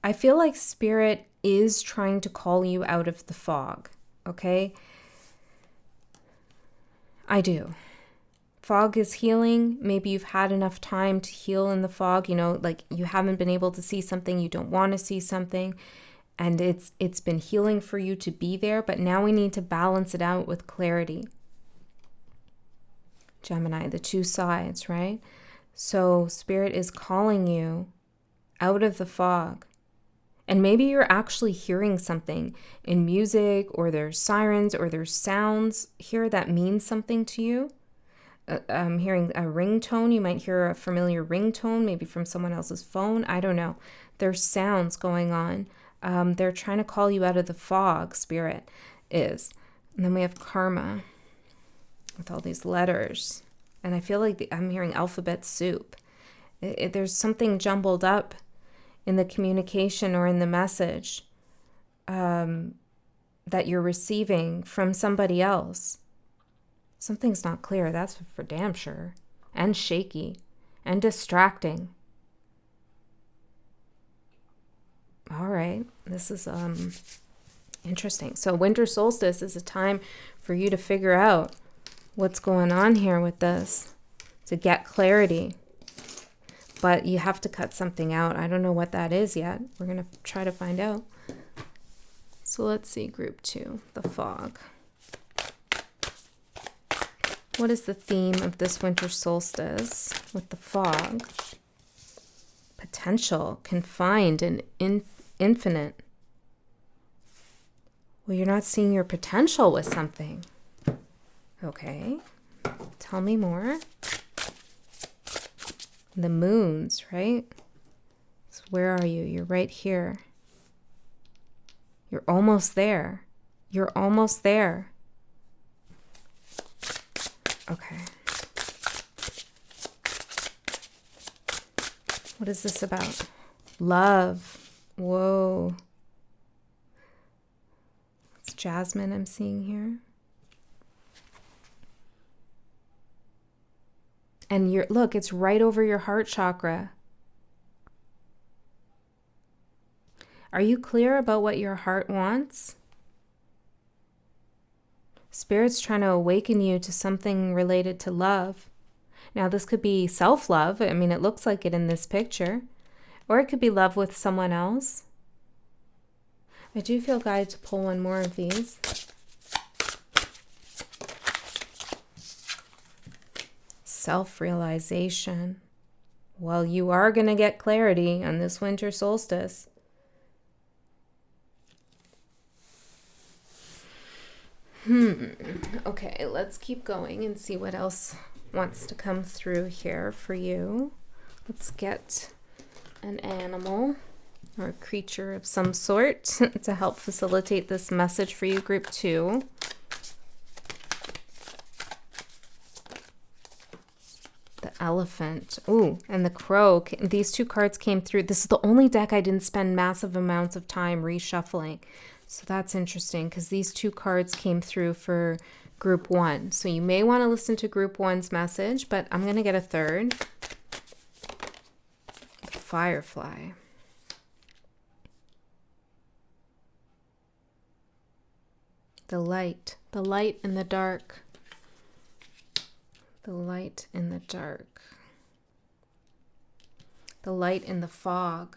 I feel like spirit is trying to call you out of the fog. okay? I do. Fog is healing. Maybe you've had enough time to heal in the fog, like you haven't been able to see something, you don't want to see something, and it's been healing for you to be there, but now we need to balance it out with clarity. Gemini, the two sides, right? So Spirit is calling you out of the fog. And maybe you're actually hearing something in music, or there's sirens, or there's sounds here that means something to you. I'm hearing a ringtone. You might hear a familiar ringtone, maybe from someone else's phone. I don't know. There's sounds going on. They're trying to call you out of the fog, Spirit is. And then we have karma with all these letters. And I feel like I'm hearing alphabet soup. There's something jumbled up in the communication or in the message that you're receiving from somebody else. Something's not clear, that's for damn sure. And shaky and distracting. All right, this is interesting. So winter solstice is a time for you to figure out what's going on here with this, to get clarity. But you have to cut something out. I don't know what that is yet. We're going to try to find out. So let's see, group 2, the fog. What is the theme of this winter solstice with the fog? Potential, confined, and infinite. Well, you're not seeing your potential with something. Okay, tell me more. The moons, right? So where are you? You're right here. You're almost there. You're almost there. Okay. What is this about? Love. Whoa. It's Jasmine I'm seeing here. And look, it's right over your heart chakra. Are you clear about what your heart wants? Spirit's trying to awaken you to something related to love. Now, this could be self-love. I mean, it looks like it in this picture. Or it could be love with someone else. I do feel guided to pull one more of these. Self-realization. Well, you are going to get clarity on this winter solstice. Okay, let's keep going and see what else wants to come through here for you. Let's get an animal or a creature of some sort to help facilitate this message for you, group 2. The elephant. Ooh, and the crow. These two cards came through. This is the only deck I didn't spend massive amounts of time reshuffling. So that's interesting because these two cards came through for group 1. So you may want to listen to group 1's message, but I'm going to get a third. Firefly. The light in the dark. The light in the dark. The light in the fog.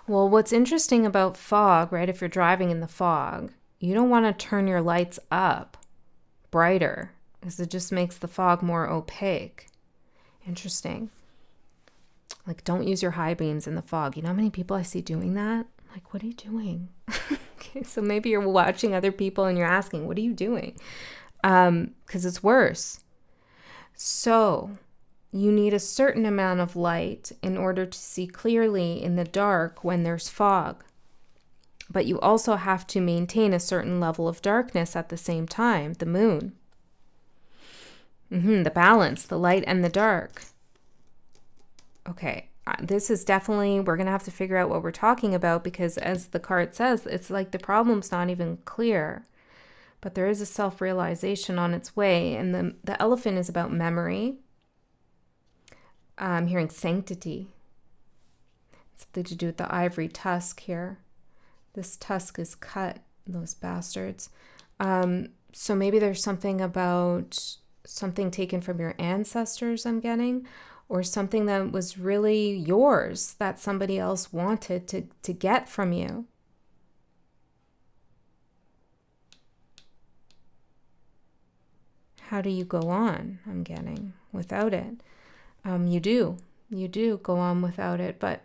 Well, what's interesting about fog, right, if you're driving in the fog, you don't want to turn your lights up brighter because it just makes the fog more opaque. Interesting. Like, don't use your high beams in the fog. You know how many people I see doing that? Like, what are you doing? Okay, so maybe you're watching other people and you're asking, what are you doing? Because it's worse. So you need a certain amount of light in order to see clearly in the dark when there's fog. But you also have to maintain a certain level of darkness at the same time, the moon. The balance, the light and the dark. Okay, this is definitely, we're going to have to figure out what we're talking about because as the card says, it's like the problem's not even clear. But there is a self-realization on its way. And the elephant is about memory. I'm hearing sanctity. Something to do with the ivory tusk here. This tusk is cut, those bastards. So maybe there's something about something taken from your ancestors, I'm getting, or something that was really yours that somebody else wanted to get from you. How do you go on, I'm getting, without it? You do go on without it, but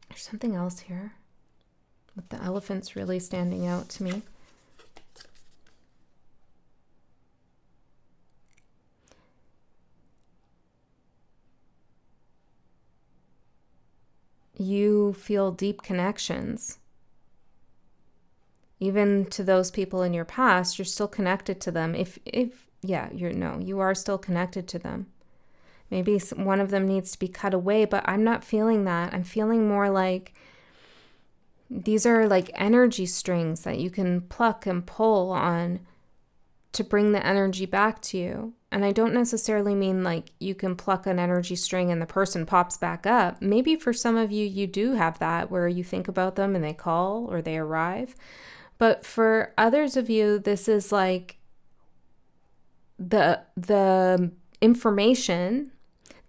there's something else here with the elephants really standing out to me. You feel deep connections. Even to those people in your past, you're still connected to them. You are still connected to them. Maybe one of them needs to be cut away, but I'm not feeling that. I'm feeling more like these are like energy strings that you can pluck and pull on to bring the energy back to you. And I don't necessarily mean like you can pluck an energy string and the person pops back up. Maybe for some of you, you do have that where you think about them and they call or they arrive. But for others of you, this is like the information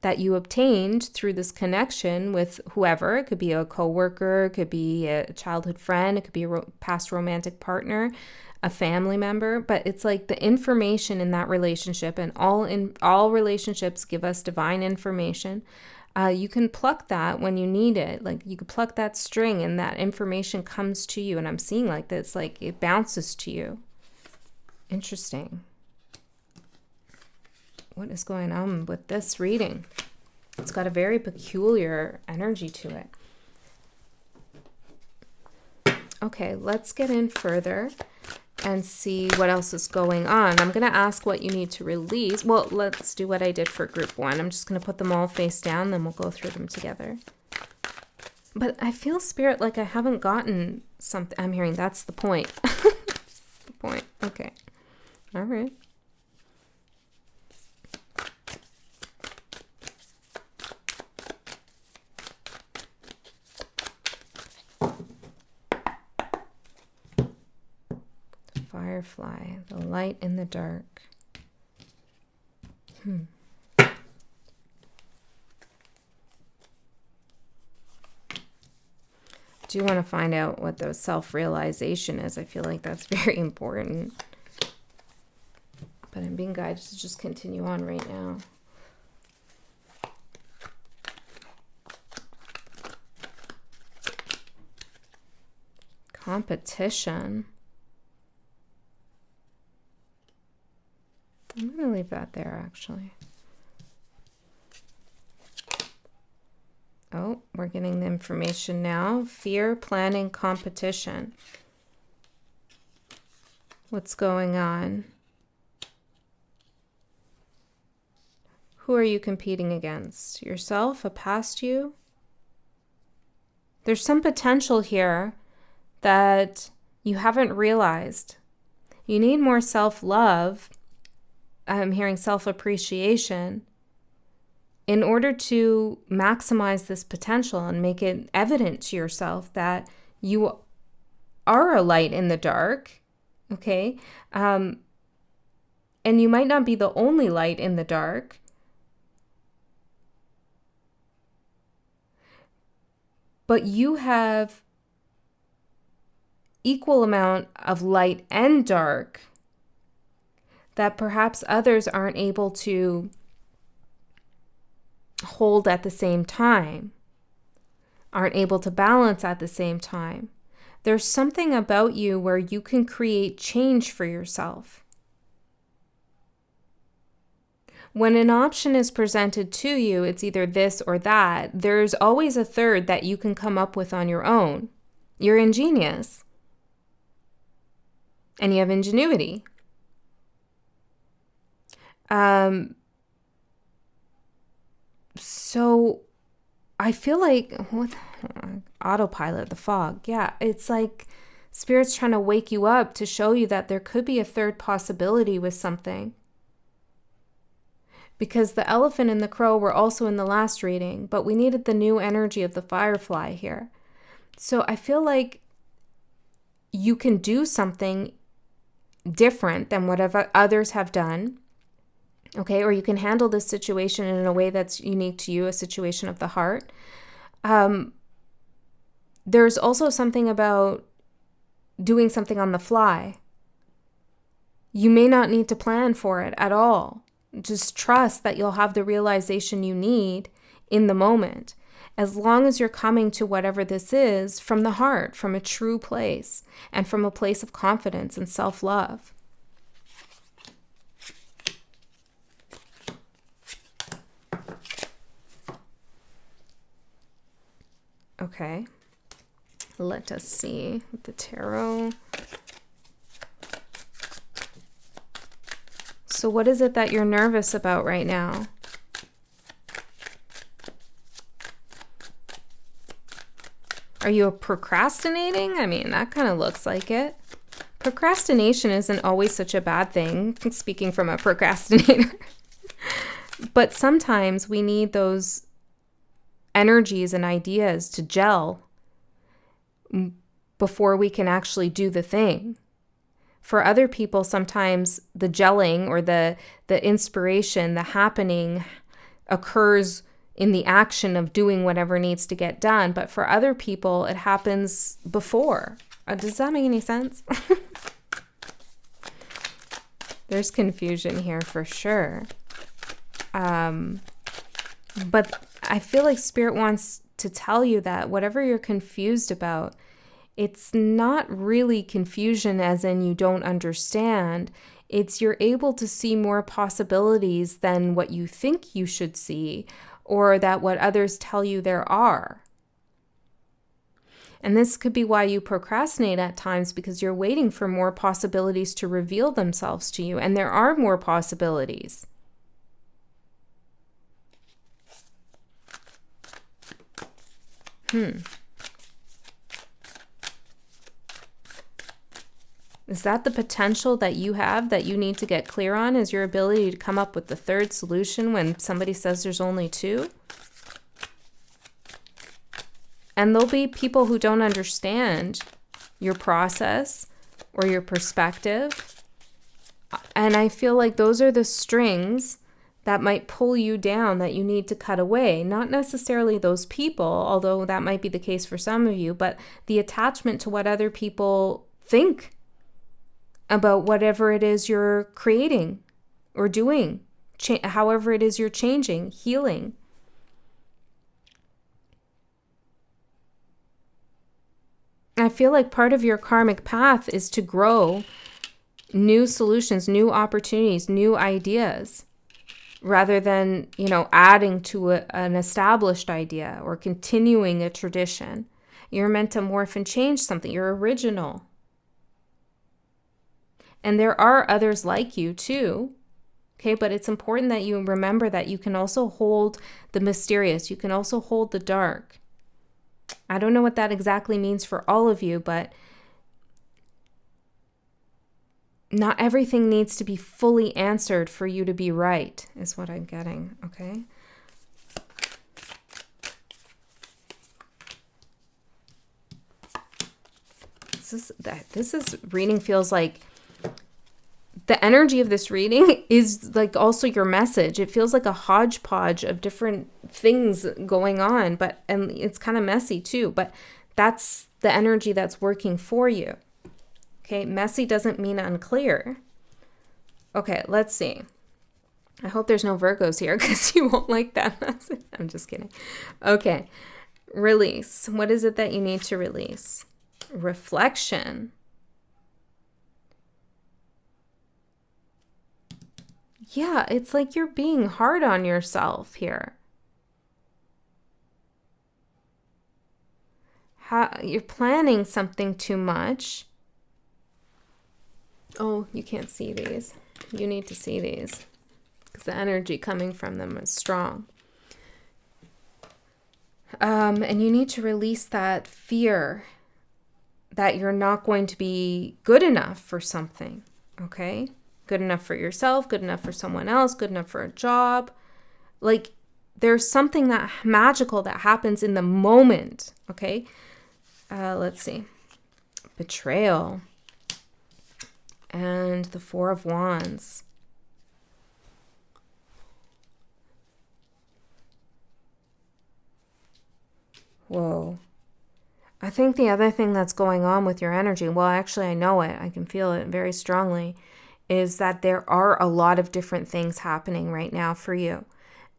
that you obtained through this connection with whoever. It could be a coworker, it could be a childhood friend, it could be a past romantic partner, a family member, but it's like the information in that relationship, and all relationships give us divine information. You can pluck that when you need it. Like you could pluck that string and that information comes to you. And I'm seeing like this, like it bounces to you. Interesting. What is going on with this reading? It's got a very peculiar energy to it. Okay, let's get in further and see what else is going on. I'm going to ask what you need to release. Well, let's do what I did for group 1. I'm just going to put them all face down, then we'll go through them together. But I feel, Spirit, like I haven't gotten something. I'm hearing that's the point. That's the point. Okay. All right. Firefly, the light in the dark. Do you want to find out what the self-realization is? I feel like that's very important. But I'm being guided to just continue on right now. Competition. I'm going to leave that there, actually. Oh, we're getting the information now. Fear, planning, competition. What's going on? Who are you competing against? Yourself? A past you? There's some potential here that you haven't realized. You need more self-love. I'm hearing self-appreciation in order to maximize this potential and make it evident to yourself that you are a light in the dark, okay? And you might not be the only light in the dark, but you have equal amount of light and dark that perhaps others aren't able to hold at the same time, aren't able to balance at the same time. There's something about you where you can create change for yourself. When an option is presented to you, it's either this or that. There's always a third that you can come up with on your own. You're ingenious. And you have ingenuity. So I feel like autopilot, the fog. Yeah, it's like Spirit's trying to wake you up to show you that there could be a third possibility with something. Because the elephant and the crow were also in the last reading, but we needed the new energy of the firefly here. So I feel like you can do something different than whatever others have done. Okay, or you can handle this situation in a way that's unique to you, a situation of the heart. There's also something about doing something on the fly. You may not need to plan for it at all. Just trust that you'll have the realization you need in the moment. As long as you're coming to whatever this is from the heart, from a true place, and from a place of confidence and self-love. Okay, let us see with the tarot. So what is it that you're nervous about right now? Are you procrastinating? I mean, that kind of looks like it. Procrastination isn't always such a bad thing, speaking from a procrastinator. But sometimes we need those energies and ideas to gel before we can actually do the thing. For other people, sometimes the gelling or the inspiration, the happening occurs in the action of doing whatever needs to get done. But for other people, it happens before. Does that make any sense? There's confusion here for sure. But I feel like Spirit wants to tell you that whatever you're confused about, it's not really confusion as in you don't understand. It's you're able to see more possibilities than what you think you should see, or that what others tell you there are. And this could be why you procrastinate at times, because you're waiting for more possibilities to reveal themselves to you. And there are more possibilities. Is that the potential that you have that you need to get clear on? Is your ability to come up with the third solution when somebody says there's only two? And there'll be people who don't understand your process or your perspective. And I feel like those are the strings that might pull you down that you need to cut away. Not necessarily those people, although that might be the case for some of you, but the attachment to what other people think about whatever it is you're creating or doing, however it is you're changing, healing. I feel like part of your karmic path is to grow new solutions, new opportunities, new ideas, rather than, adding to an established idea or continuing a tradition. You're meant to morph and change something. You're original. And there are others like you too. Okay, but it's important that you remember that you can also hold the mysterious. You can also hold the dark. I don't know what that exactly means for all of you, but not everything needs to be fully answered for you to be right, is what I'm getting, okay? This reading feels like the energy of this reading is like also your message. It feels like a hodgepodge of different things going on, and it's kind of messy too, but that's the energy that's working for you. Okay, messy doesn't mean unclear. Okay, let's see. I hope there's no Virgos here because you won't like that message. I'm just kidding. Okay, release. What is it that you need to release? Reflection. Yeah, it's like you're being hard on yourself here. You're planning something too much. Oh, you can't see these. You need to see these because the energy coming from them is strong. And you need to release that fear that you're not going to be good enough for something, okay? Good enough for yourself, good enough for someone else, good enough for a job. Like, there's something that magical that happens in the moment, okay? Let's see. Betrayal. and the Four of Wands. Whoa. I think the other thing that's going on with your energy, well, actually, I know it, I can feel it very strongly, is that there are a lot of different things happening right now for you,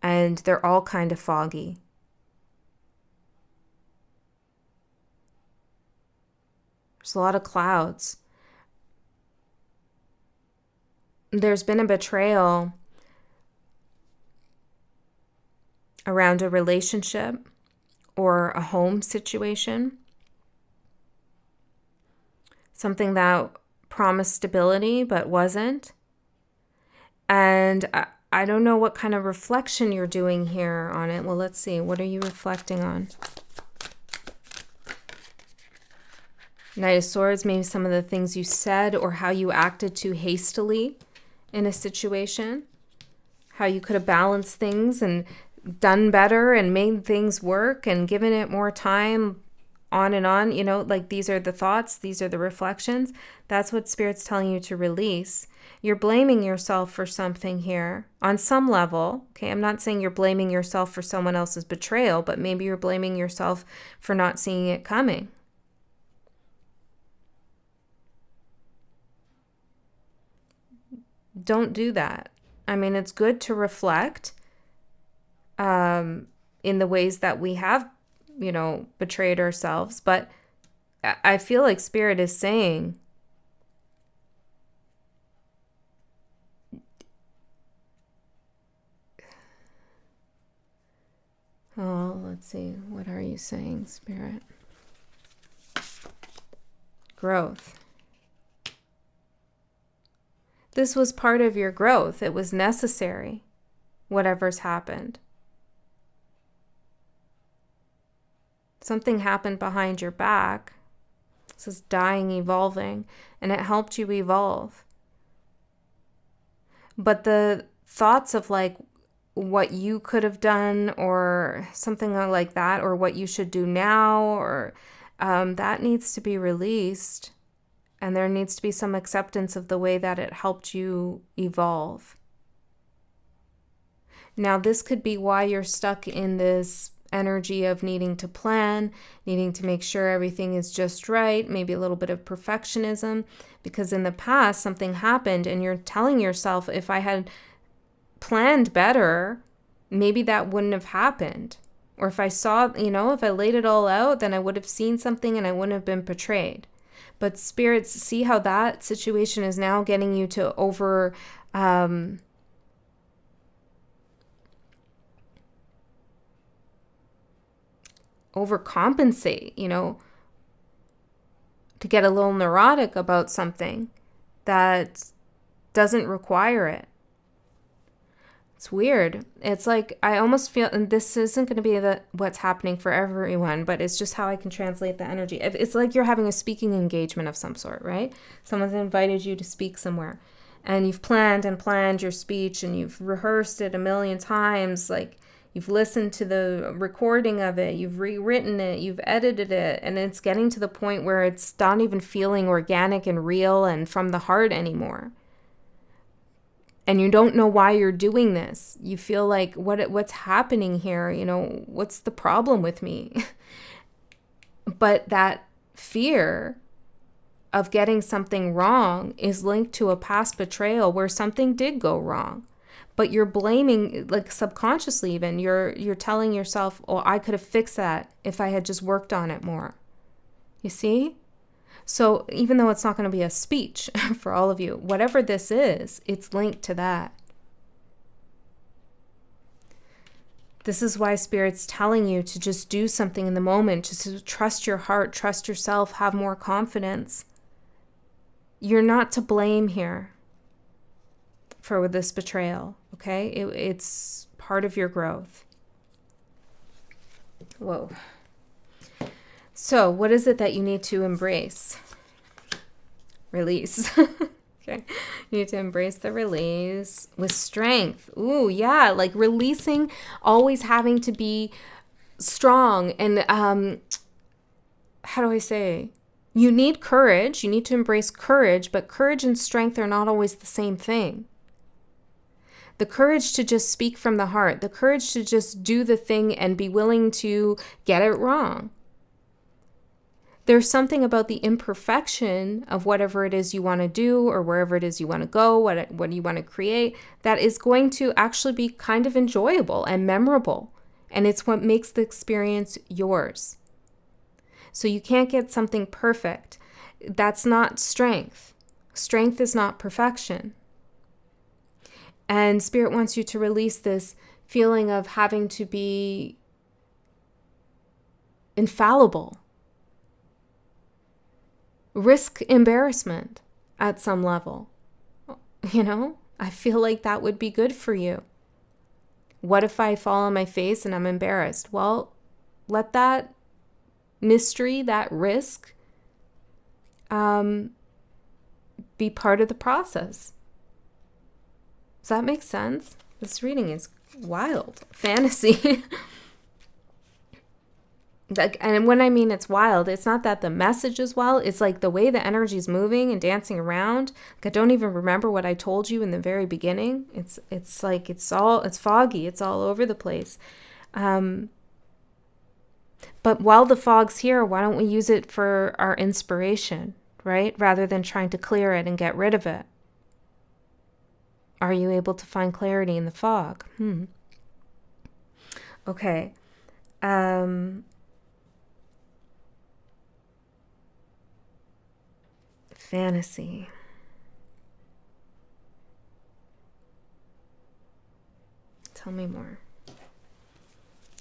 and they're all kind of foggy. There's a lot of clouds. There's been a betrayal around a relationship or a home situation. Something that promised stability but wasn't. And I don't know what kind of reflection you're doing here on it. Well, let's see. What are you reflecting on? Knight of Swords, maybe some of the things you said or how you acted too hastily in a situation. How you could have balanced things and done better and made things work and given it more time, on and on. You know, like, these are the thoughts, these are the reflections. That's what Spirit's telling you to release. You're blaming yourself for something here on some level. Okay, I'm not saying you're blaming yourself for someone else's betrayal, but maybe you're blaming yourself for not seeing it coming. Don't do that. I mean, it's good to reflect in the ways that we have, you know, betrayed ourselves. But I feel like Spirit is saying, oh, let's see. What are you saying, Spirit? Growth. This was part of your growth. It was necessary, whatever's happened. Something happened behind your back. This is dying, evolving, and it helped you evolve. But the thoughts of like what you could have done or something like that, or what you should do now, or that needs to be released. And there needs to be some acceptance of the way that it helped you evolve. Now, this could be why you're stuck in this energy of needing to plan, needing to make sure everything is just right, maybe a little bit of perfectionism, because in the past something happened and you're telling yourself, if I had planned better, maybe that wouldn't have happened. Or if I saw, you know, if I laid it all out, then I would have seen something and I wouldn't have been betrayed. But spirits, see how that situation is now getting you to overcompensate, you know, to get a little neurotic about something that doesn't require it. It's weird. It's like, I almost feel, and this isn't going to be what's happening for everyone, but it's just how I can translate the energy. It's like you're having a speaking engagement of some sort, right? Someone's invited you to speak somewhere, and you've planned and planned your speech, and you've rehearsed it a million times. Like, you've listened to the recording of it, you've rewritten it, you've edited it, and it's getting to the point where it's not even feeling organic and real and from the heart anymore. And you don't know why you're doing this. You feel like, what's happening here? You know, what's the problem with me? But that fear of getting something wrong is linked to a past betrayal where something did go wrong. But you're blaming, like subconsciously even, you're telling yourself, oh, I could have fixed that if I had just worked on it more. You see? So even though it's not going to be a speech for all of you, whatever this is, it's linked to that. This is why Spirit's telling you to just do something in the moment, just to trust your heart, trust yourself, have more confidence. You're not to blame here for this betrayal, okay? It's part of your growth. Whoa. So, what is it that you need to embrace? Release. Okay. You need to embrace the release with strength. Ooh, yeah. Like releasing, always having to be strong. And how do I say? You need courage. You need to embrace courage, but courage and strength are not always the same thing. The courage to just speak from the heart, the courage to just do the thing and be willing to get it wrong. There's something about the imperfection of whatever it is you want to do or wherever it is you want to go, what you want to create, that is going to actually be kind of enjoyable and memorable. And it's what makes the experience yours. So you can't get something perfect. That's not strength. Strength is not perfection. And Spirit wants you to release this feeling of having to be infallible. Risk embarrassment at some level. I feel like that would be good for you. What if I fall on my face and I'm embarrassed? Well, let that mystery, that risk, be part of the process. Does that make sense? This reading is wild. Fantasy. And when I mean it's wild, it's not that the message is wild. It's like the way the energy is moving and dancing around. I don't even remember what I told you in the very beginning. It's like it's foggy. It's all over the place. But while the fog's here, why don't we use it for our inspiration, right? Rather than trying to clear it and get rid of it. Are you able to find clarity in the fog? Okay. Fantasy. Tell me more.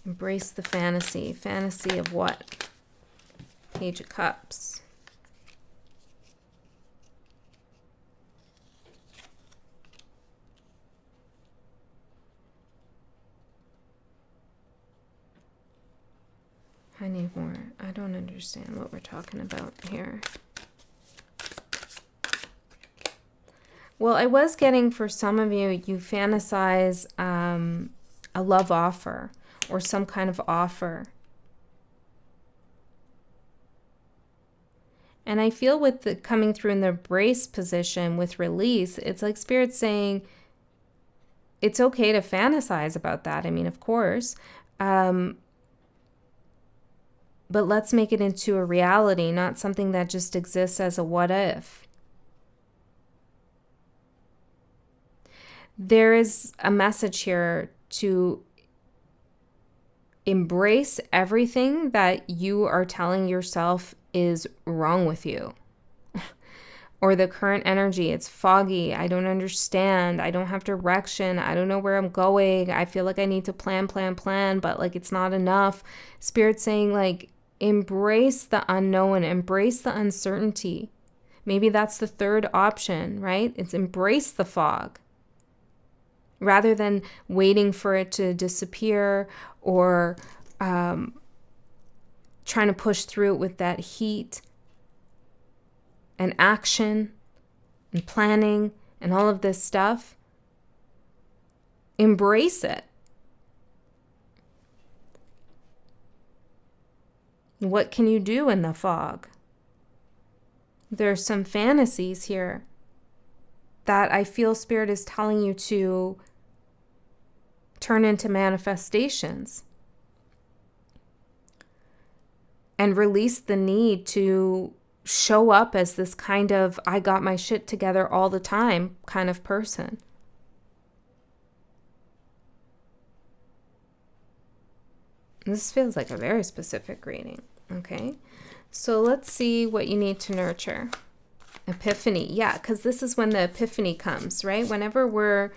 Embrace the fantasy. Fantasy of what? Page of Cups. I need more. I don't understand what we're talking about here. Well, I was getting, for some of you, you fantasize a love offer or some kind of offer. And I feel with the coming through in the brace position with release, it's like Spirit saying it's okay to fantasize about that. I mean, of course. But let's make it into a reality, not something that just exists as a what if. There is a message here to embrace everything that you are telling yourself is wrong with you. Or the current energy, it's foggy, I don't understand, I don't have direction, I don't know where I'm going, I feel like I need to plan, but like it's not enough. Spirit's saying like, embrace the unknown, embrace the uncertainty. Maybe that's the third option, right? It's embrace the fog. Rather than waiting for it to disappear or trying to push through it with that heat and action and planning and all of this stuff, embrace it. What can you do in the fog? There's some fantasies here that I feel Spirit is telling you to turn into manifestations and release the need to show up as this kind of I got my shit together all the time kind of person. This feels like a very specific reading. Okay, so let's see what you need to nurture. Epiphany. Yeah, because this is when the epiphany comes, right? Whenever we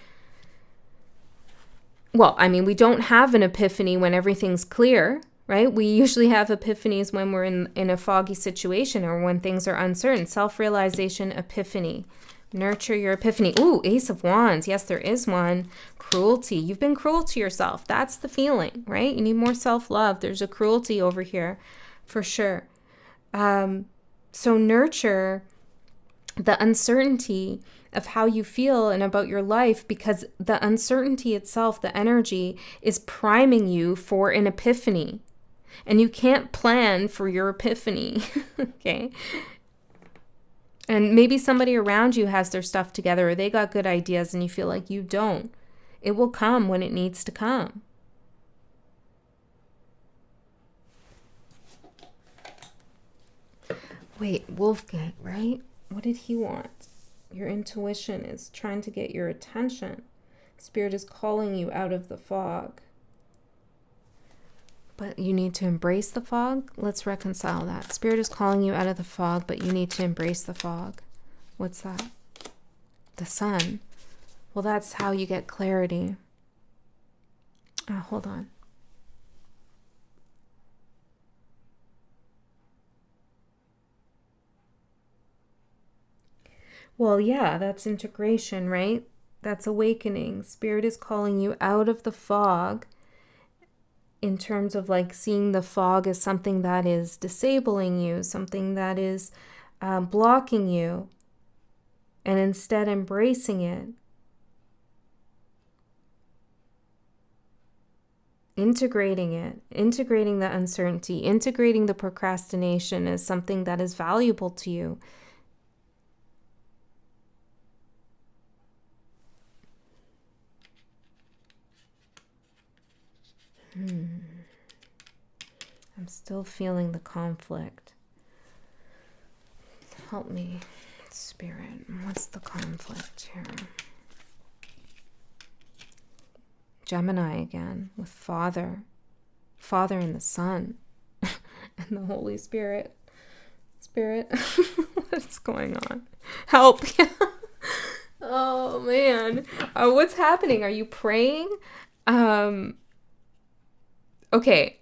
don't have an epiphany when everything's clear, right? We usually have epiphanies when we're in a foggy situation or when things are uncertain. Self-realization, epiphany. Nurture your epiphany. Ooh, Ace of Wands. Yes, there is one. Cruelty. You've been cruel to yourself. That's the feeling, right? You need more self-love. There's a cruelty over here for sure. So nurture the uncertainty of how you feel and about your life, because the uncertainty itself, the energy, is priming you for an epiphany. And you can't plan for your epiphany, okay? And maybe somebody around you has their stuff together, or they got good ideas and you feel like you don't. It will come when it needs to come. Wait, Wolfgang, right? What did he want? Your intuition is trying to get your attention. Spirit is calling you out of the fog. But you need to embrace the fog? Let's reconcile that. Spirit is calling you out of the fog, but you need to embrace the fog. What's that? The sun. Well, that's how you get clarity. Hold on. Well, yeah, that's integration, right? That's awakening. Spirit is calling you out of the fog in terms of like seeing the fog as something that is disabling you, something that is blocking you, and instead embracing it. Integrating it, integrating the uncertainty, integrating the procrastination as something that is valuable to you. I'm still feeling the conflict. Help me, Spirit. What's the conflict here? Gemini again with Father and the Sun, and the Holy Spirit. Spirit, what's going on? Help! Oh man, what's happening? Are you praying? Okay,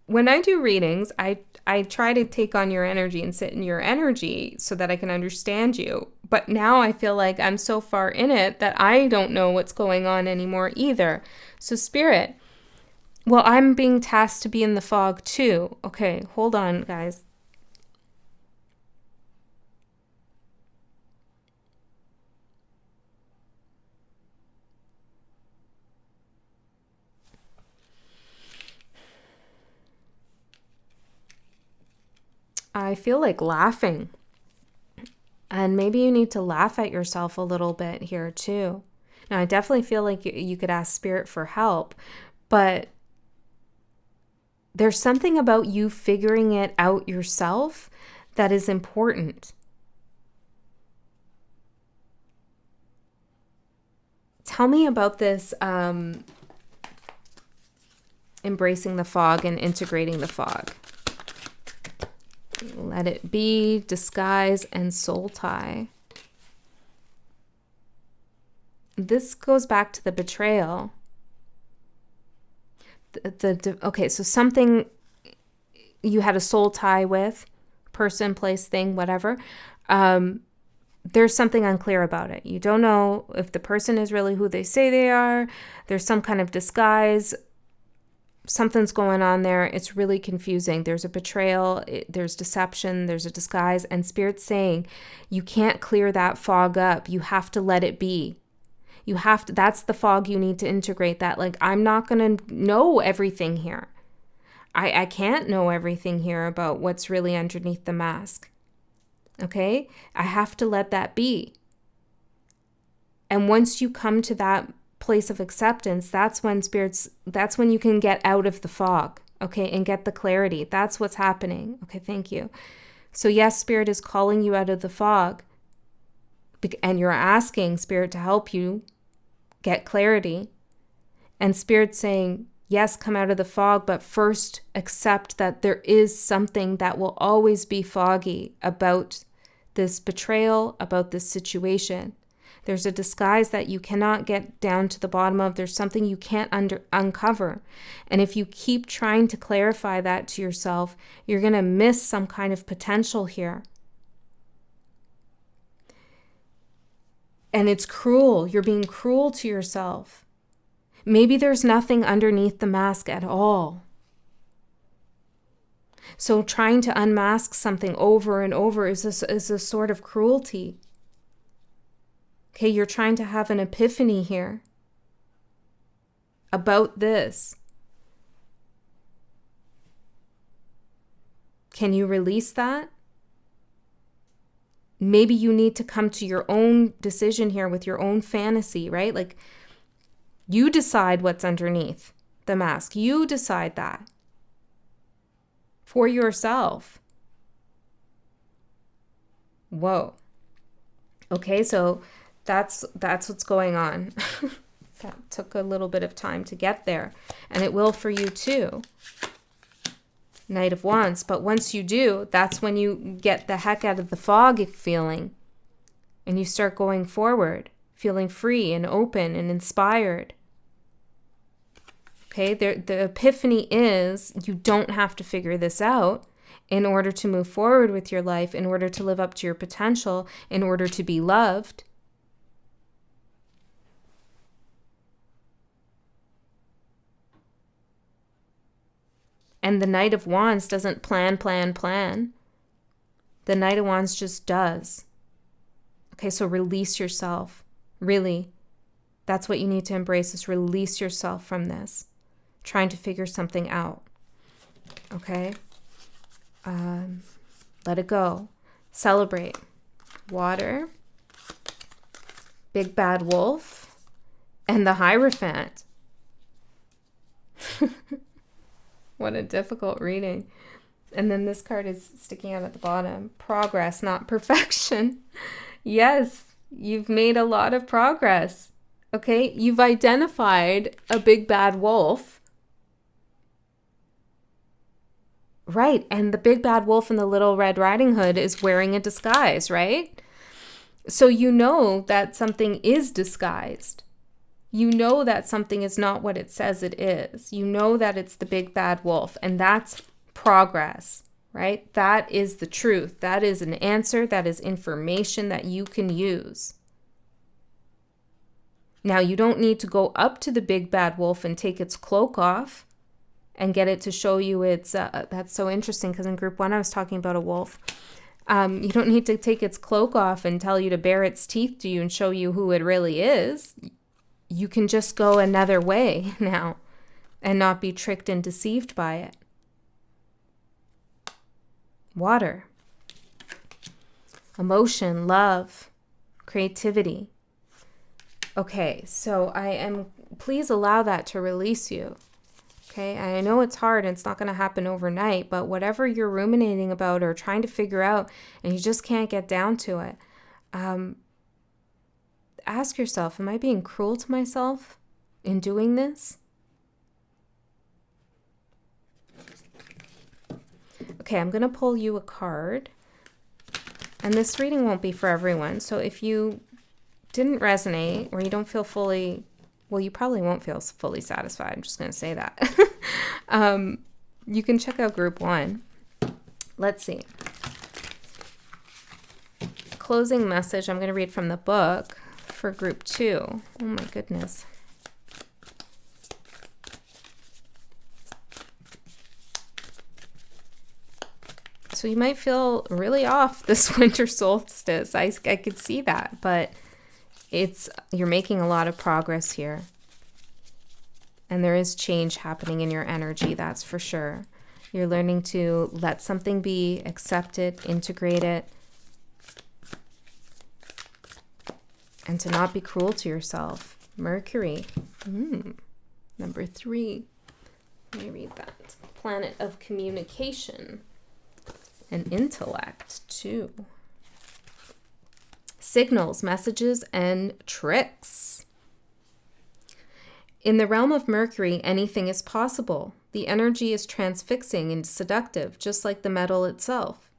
when I do readings, I try to take on your energy and sit in your energy so that I can understand you. But now I feel like I'm so far in it that I don't know what's going on anymore either. So Spirit, well, I'm being tasked to be in the fog too. Okay, hold on, guys. I feel like laughing. And maybe you need to laugh at yourself a little bit here too. Now, I definitely feel like you could ask Spirit for help, but there's something about you figuring it out yourself that is important. Tell me about this embracing the fog and integrating the fog. Let it be, disguise, and soul tie. This goes back to the betrayal. Okay, so something you had a soul tie with, person, place, thing, whatever. There's something unclear about it. You don't know if the person is really who they say they are. There's some kind of disguise. Something's going on there. It's really confusing. There's a betrayal, there's deception, there's a disguise, and Spirit's saying you can't clear that fog up. You have to let it be. You have to, that's the fog you need to integrate. That, like, I'm not going to know everything here. I can't know everything here about what's really underneath the mask. Okay? I have to let that be. And once you come to that place of acceptance, that's when you can get out of the fog, okay, and get the clarity. That's what's happening. Okay, thank you. So yes, Spirit is calling you out of the fog, and you're asking Spirit to help you get clarity. And Spirit's saying, yes, come out of the fog, but first accept that there is something that will always be foggy about this betrayal, about this situation. There's a disguise that you cannot get down to the bottom of. There's something you can't uncover. And if you keep trying to clarify that to yourself, you're going to miss some kind of potential here. And it's cruel. You're being cruel to yourself. Maybe there's nothing underneath the mask at all. So trying to unmask something over and over is a sort of cruelty. Okay, you're trying to have an epiphany here about this. Can you release that? Maybe you need to come to your own decision here with your own fantasy, right? Like, you decide what's underneath the mask. You decide that for yourself. Whoa. Okay, so that's what's going on. That took a little bit of time to get there, and it will for you too. Knight of Wands. But once you do, that's when you get the heck out of the fog feeling, and you start going forward, feeling free and open and inspired. Okay, the epiphany is you don't have to figure this out in order to move forward with your life, in order to live up to your potential, in order to be loved. And the Knight of Wands doesn't plan. The Knight of Wands just does. Okay, so release yourself. Really, that's what you need to embrace, is release yourself from this, trying to figure something out. Okay? Let it go. Celebrate. Water. Big Bad Wolf. And the Hierophant. What a difficult reading. And then this card is sticking out at the bottom. Progress, not perfection. Yes, you've made a lot of progress. Okay, you've identified a big bad wolf. Right, and the big bad wolf in the Little Red Riding Hood is wearing a disguise, right? So you know that something is disguised. You know that something is not what it says it is. You know that it's the big bad wolf, and that's progress, right? That is the truth. That is an answer. That is information that you can use. Now, you don't need to go up to the big bad wolf and take its cloak off and get it to show you its, that's so interesting, because in group 1 I was talking about a wolf. You don't need to take its cloak off and tell you to bare its teeth to you and show you who it really is. You can just go another way now and not be tricked and deceived by it. Water. Emotion, love, creativity. Okay, so please allow that to release you. Okay, I know it's hard and it's not going to happen overnight, but whatever you're ruminating about or trying to figure out and you just can't get down to it, ask yourself, am I being cruel to myself in doing this? Okay, I'm going to pull you a card, and this reading won't be for everyone. So if you didn't resonate or you don't feel fully, well, you probably won't feel fully satisfied. I'm just going to say that. You can check out group 1. Let's see. Closing message. I'm going to read from the book for group 2. Oh my goodness. So you might feel really off this winter solstice. I could see that, but you're making a lot of progress here. And there is change happening in your energy, that's for sure. You're learning to let something be, accept it, integrate it, and to not be cruel to yourself. Mercury. Number 3. Let me read that. Planet of communication and intellect, too. Signals, messages, and tricks. In the realm of Mercury, anything is possible. The energy is transfixing and seductive, just like the metal itself.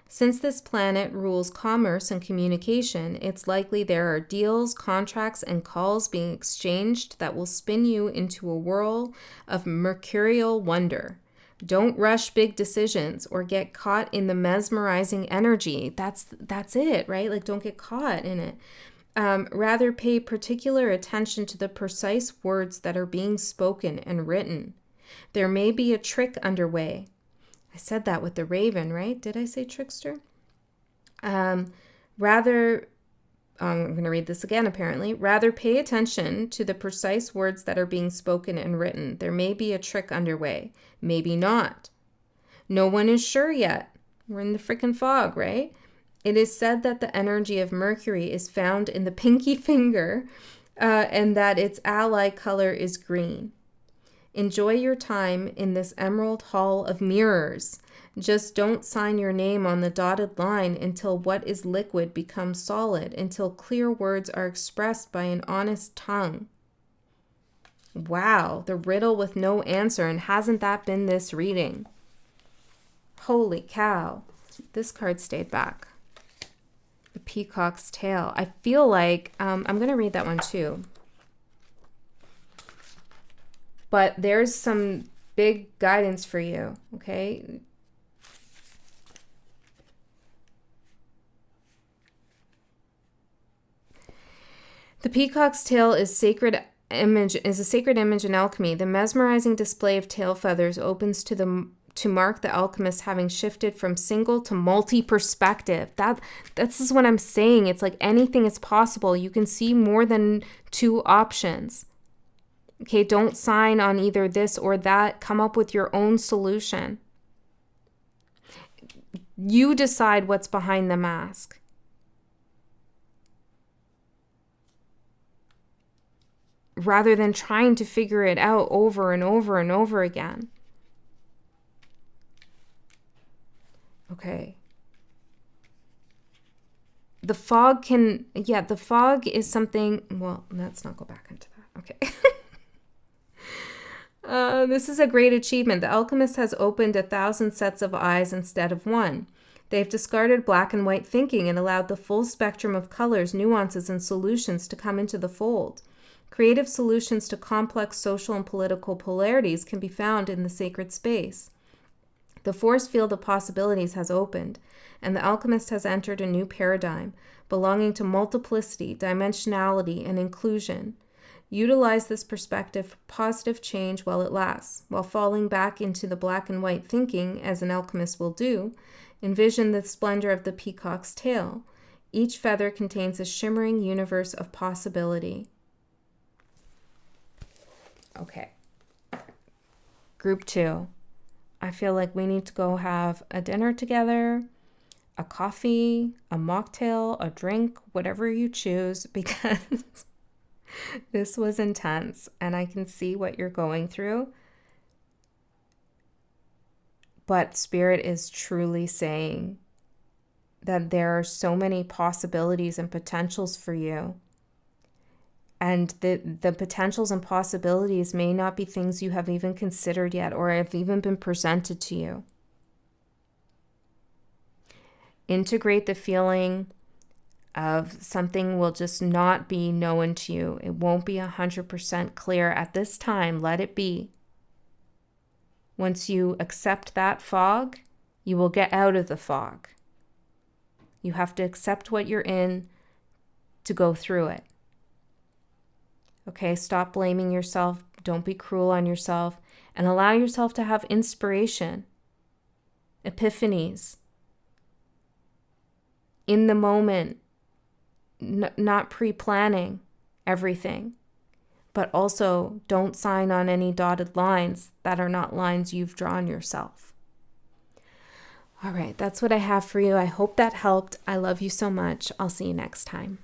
Since this planet rules commerce and communication, it's likely there are deals, contracts, and calls being exchanged that will spin you into a whirl of mercurial wonder. Don't rush big decisions or get caught in the mesmerizing energy. That's it, right? Like, don't get caught in it. Rather, pay particular attention to the precise words that are being spoken and written. There may be a trick underway. I said that with the raven, right? Did I say trickster? I'm going to read this again, apparently. Rather, pay attention to the precise words that are being spoken and written. There may be a trick underway. Maybe not. No one is sure yet. We're in the freaking fog, right? It is said that the energy of Mercury is found in the pinky finger and that its ally color is green. Enjoy your time in this emerald hall of mirrors. Just don't sign your name on the dotted line until what is liquid becomes solid, until clear words are expressed by an honest tongue. Wow, the riddle with no answer, and hasn't that been this reading? Holy cow. This card stayed back. The Peacock's Tail. I feel like, I'm going to read that one too. But there's some big guidance for you, okay? The Peacock's Tail is a sacred image in alchemy. The mesmerizing display of tail feathers opens to mark the alchemist having shifted from single to multi-perspective. This is what I'm saying. It's like anything is possible. You can see more than two options. Okay, don't sign on either this or that. Come up with your own solution. You decide what's behind the mask. Rather than trying to figure it out over and over and over again. Okay. The fog is something, well, let's not go back into that. Okay. This is a great achievement. The alchemist has opened 1,000 sets of eyes instead of one. They've discarded black and white thinking and allowed the full spectrum of colors, nuances, and solutions to come into the fold. Creative solutions to complex social and political polarities can be found in the sacred space. The force field of possibilities has opened, and the alchemist has entered a new paradigm, belonging to multiplicity, dimensionality, and inclusion. Utilize this perspective for positive change while it lasts. While falling back into the black and white thinking, as an alchemist will do, envision the splendor of the peacock's tail. Each feather contains a shimmering universe of possibility. Okay. Group 2. I feel like we need to go have a dinner together, a coffee, a mocktail, a drink, whatever you choose, because this was intense and I can see what you're going through. But Spirit is truly saying that there are so many possibilities and potentials for you. And the potentials and possibilities may not be things you have even considered yet or have even been presented to you. Integrate the feeling of something will just not be known to you. It won't be 100% clear at this time. Let it be. Once you accept that fog, you will get out of the fog. You have to accept what you're in to go through it. Okay, stop blaming yourself. Don't be cruel on yourself, and allow yourself to have inspiration, epiphanies, in the moment, not pre-planning everything, but also don't sign on any dotted lines that are not lines you've drawn yourself. All right, that's what I have for you. I hope that helped. I love you so much. I'll see you next time.